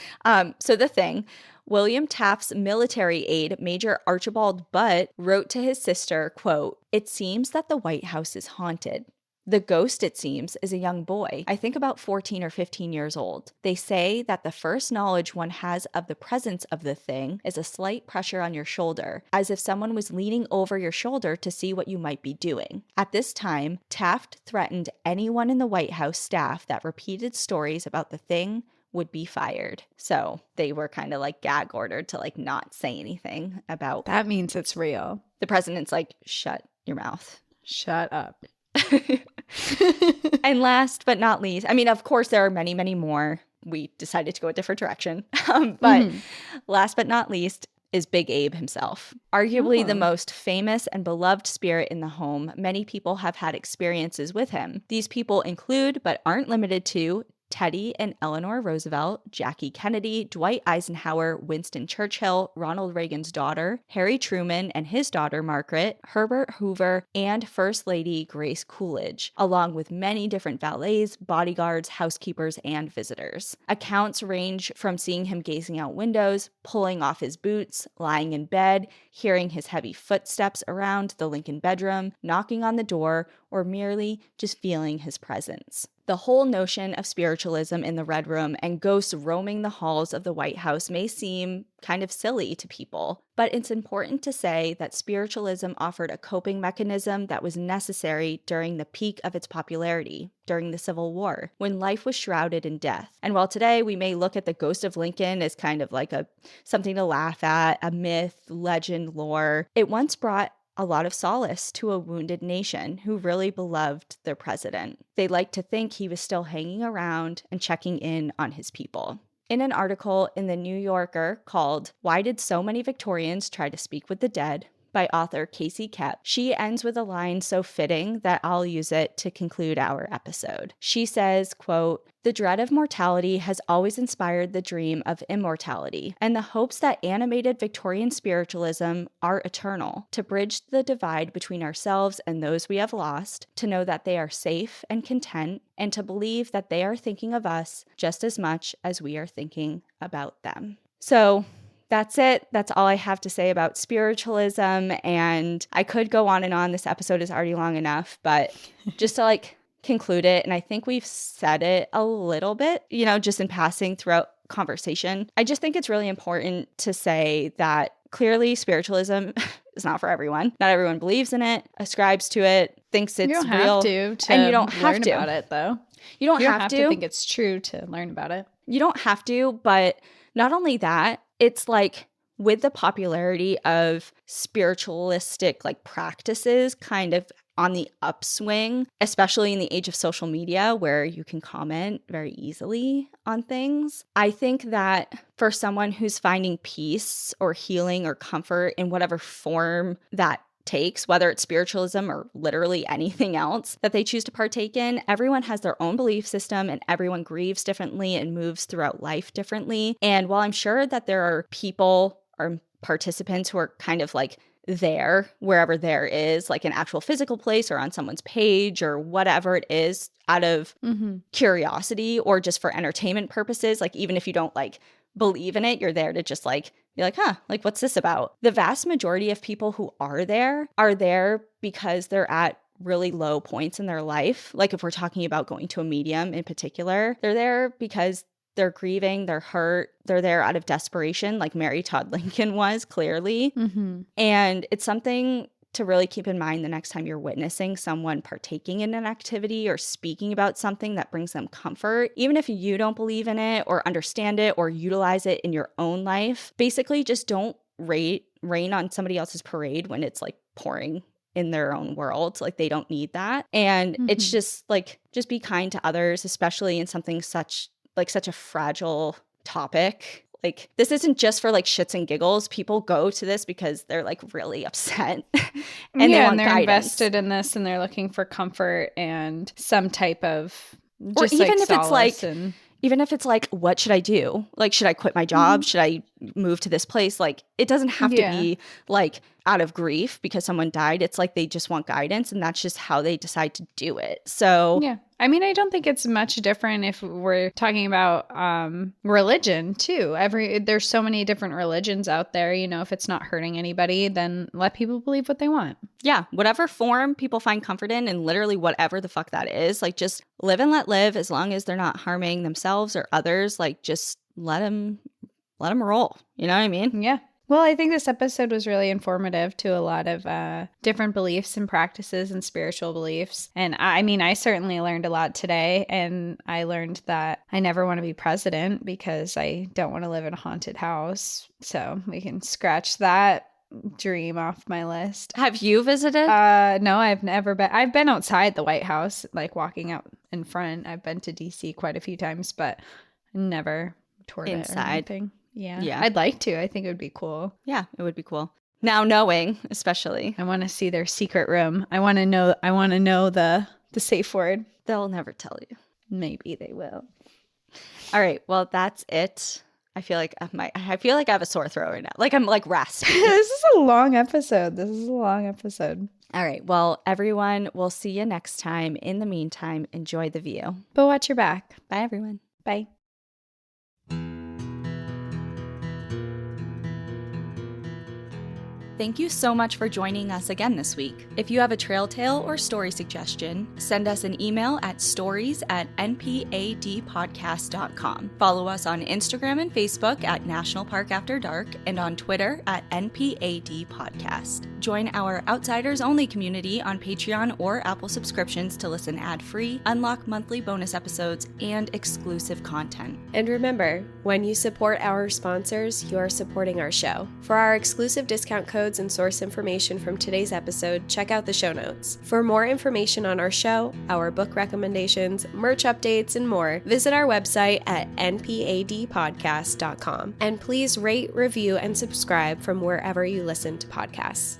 so The Thing. William Taft's military aide, Major Archibald Butt, wrote to his sister, quote, "It seems that the White House is haunted. The ghost, it seems, is a young boy, I think about 14 or 15 years old. They say that the first knowledge one has of the presence of the Thing is a slight pressure on your shoulder, as if someone was leaning over your shoulder to see what you might be doing. At this time, Taft threatened anyone in the White House staff that repeated stories about the Thing would be fired." So they were kind of like gag ordered to like not say anything about. That means it's real. The president's like, shut your mouth. Shut up. And last but not least, I mean, of course, there are many, many more. We decided to go a different direction. But last but not least is Big Abe himself. Arguably the most famous and beloved spirit in the home, many people have had experiences with him. These people include, but aren't limited to, Teddy and Eleanor Roosevelt, Jackie Kennedy, Dwight Eisenhower, Winston Churchill, Ronald Reagan's daughter, Harry Truman and his daughter Margaret, Herbert Hoover, and First Lady Grace Coolidge, along with many different valets, bodyguards, housekeepers, and visitors. Accounts range from seeing him gazing out windows, pulling off his boots, lying in bed, hearing his heavy footsteps around the Lincoln bedroom, knocking on the door, or merely just feeling his presence. The whole notion of spiritualism in the Red Room and ghosts roaming the halls of the White House may seem kind of silly to people, but it's important to say that spiritualism offered a coping mechanism that was necessary during the peak of its popularity, during the Civil War, when life was shrouded in death. And while today we may look at the ghost of Lincoln as kind of like something to laugh at, a myth, legend, lore, it once brought a lot of solace to a wounded nation who really beloved their president. They liked to think he was still hanging around and checking in on his people. In an article in the New Yorker called "Why Did So Many Victorians Try to Speak with the Dead?" by author Casey Kepp, she ends with a line so fitting that I'll use it to conclude our episode. She says, quote, "The dread of mortality has always inspired the dream of immortality, and the hopes that animated Victorian spiritualism are eternal, to bridge the divide between ourselves and those we have lost, to know that they are safe and content, and to believe that they are thinking of us just as much as we are thinking about them." So, that's it. That's all I have to say about spiritualism. And I could go on and on. This episode is already long enough, but just to conclude it, and I think we've said it a little bit, just in passing throughout conversation. I just think it's really important to say that clearly spiritualism is not for everyone. Not everyone believes in it, ascribes to it, thinks it's real. You don't have to and you don't have learn to about it, though. You don't have to think it's true to learn about it. You don't have to, but not only that, it's with the popularity of spiritualistic practices kind of on the upswing, especially in the age of social media where you can comment very easily on things. I think that for someone who's finding peace or healing or comfort in whatever form that takes, whether it's spiritualism or literally anything else that they choose to partake in, everyone has their own belief system and everyone grieves differently and moves throughout life differently. And while I'm sure that there are people or participants who are kind of there, wherever there is, an actual physical place or on someone's page or whatever it is, out of curiosity or just for entertainment purposes, even if you don't believe in it, you're there to just be what's this about? The vast majority of people who are there because they're at really low points in their life. If we're talking about going to a medium in particular, they're there because they're grieving, they're hurt, they're there out of desperation, like Mary Todd Lincoln was, clearly. And it's something to really keep in mind the next time you're witnessing someone partaking in an activity or speaking about something that brings them comfort, even if you don't believe in it or understand it or utilize it in your own life. Basically, just don't rain on somebody else's parade when it's pouring in their own world. They don't need that. And it's just just be kind to others, especially in something such a fragile topic. This isn't just for shits and giggles. People go to this because they're really upset and they want they're guidance. Invested in this and they're looking for comfort and some type of just or even if solace even if it's what should I do? Should I quit my job? Should I move to this place? It doesn't have to be out of grief because someone died. It's they just want guidance, and that's just how they decide to do it. So yeah. I mean, I don't think it's much different if we're talking about religion too. There's so many different religions out there. If it's not hurting anybody, then let people believe what they want. Yeah, whatever form people find comfort in, and literally whatever the fuck that is, just live and let live, as long as they're not harming themselves or others. Just let them roll. You know what I mean? Yeah. Well, I think this episode was really informative to a lot of different beliefs and practices and spiritual beliefs. And I certainly learned a lot today. And I learned that I never want to be president because I don't want to live in a haunted house. So we can scratch that dream off my list. Have you visited? No, I've never been. I've been outside the White House, walking out in front. I've been to DC quite a few times, but never toured inside. It or anything. Yeah. I'd like to. I think it would be cool. Yeah, it would be cool. Now knowing, especially. I want to see their secret room. I want to know the safe word. They'll never tell you. Maybe they will. All right. Well, that's it. I feel like I have a sore throat right now. I'm raspy. This is a long episode. All right. Well, everyone, we'll see you next time. In the meantime, enjoy the view. But watch your back. Bye, everyone. Bye. Thank you so much for joining us again this week. If you have a trail tale or story suggestion, send us an email at stories@npadpodcast.com. Follow us on Instagram and Facebook at National Park After Dark and on Twitter at NPAD Podcast. Join our Outsiders Only community on Patreon or Apple subscriptions to listen ad-free, unlock monthly bonus episodes, and exclusive content. And remember, when you support our sponsors, you are supporting our show. For our exclusive discount codes and source information from today's episode, check out the show notes. For more information on our show, our book recommendations, merch updates, and more, visit our website at npadpodcast.com. And please rate, review, and subscribe from wherever you listen to podcasts.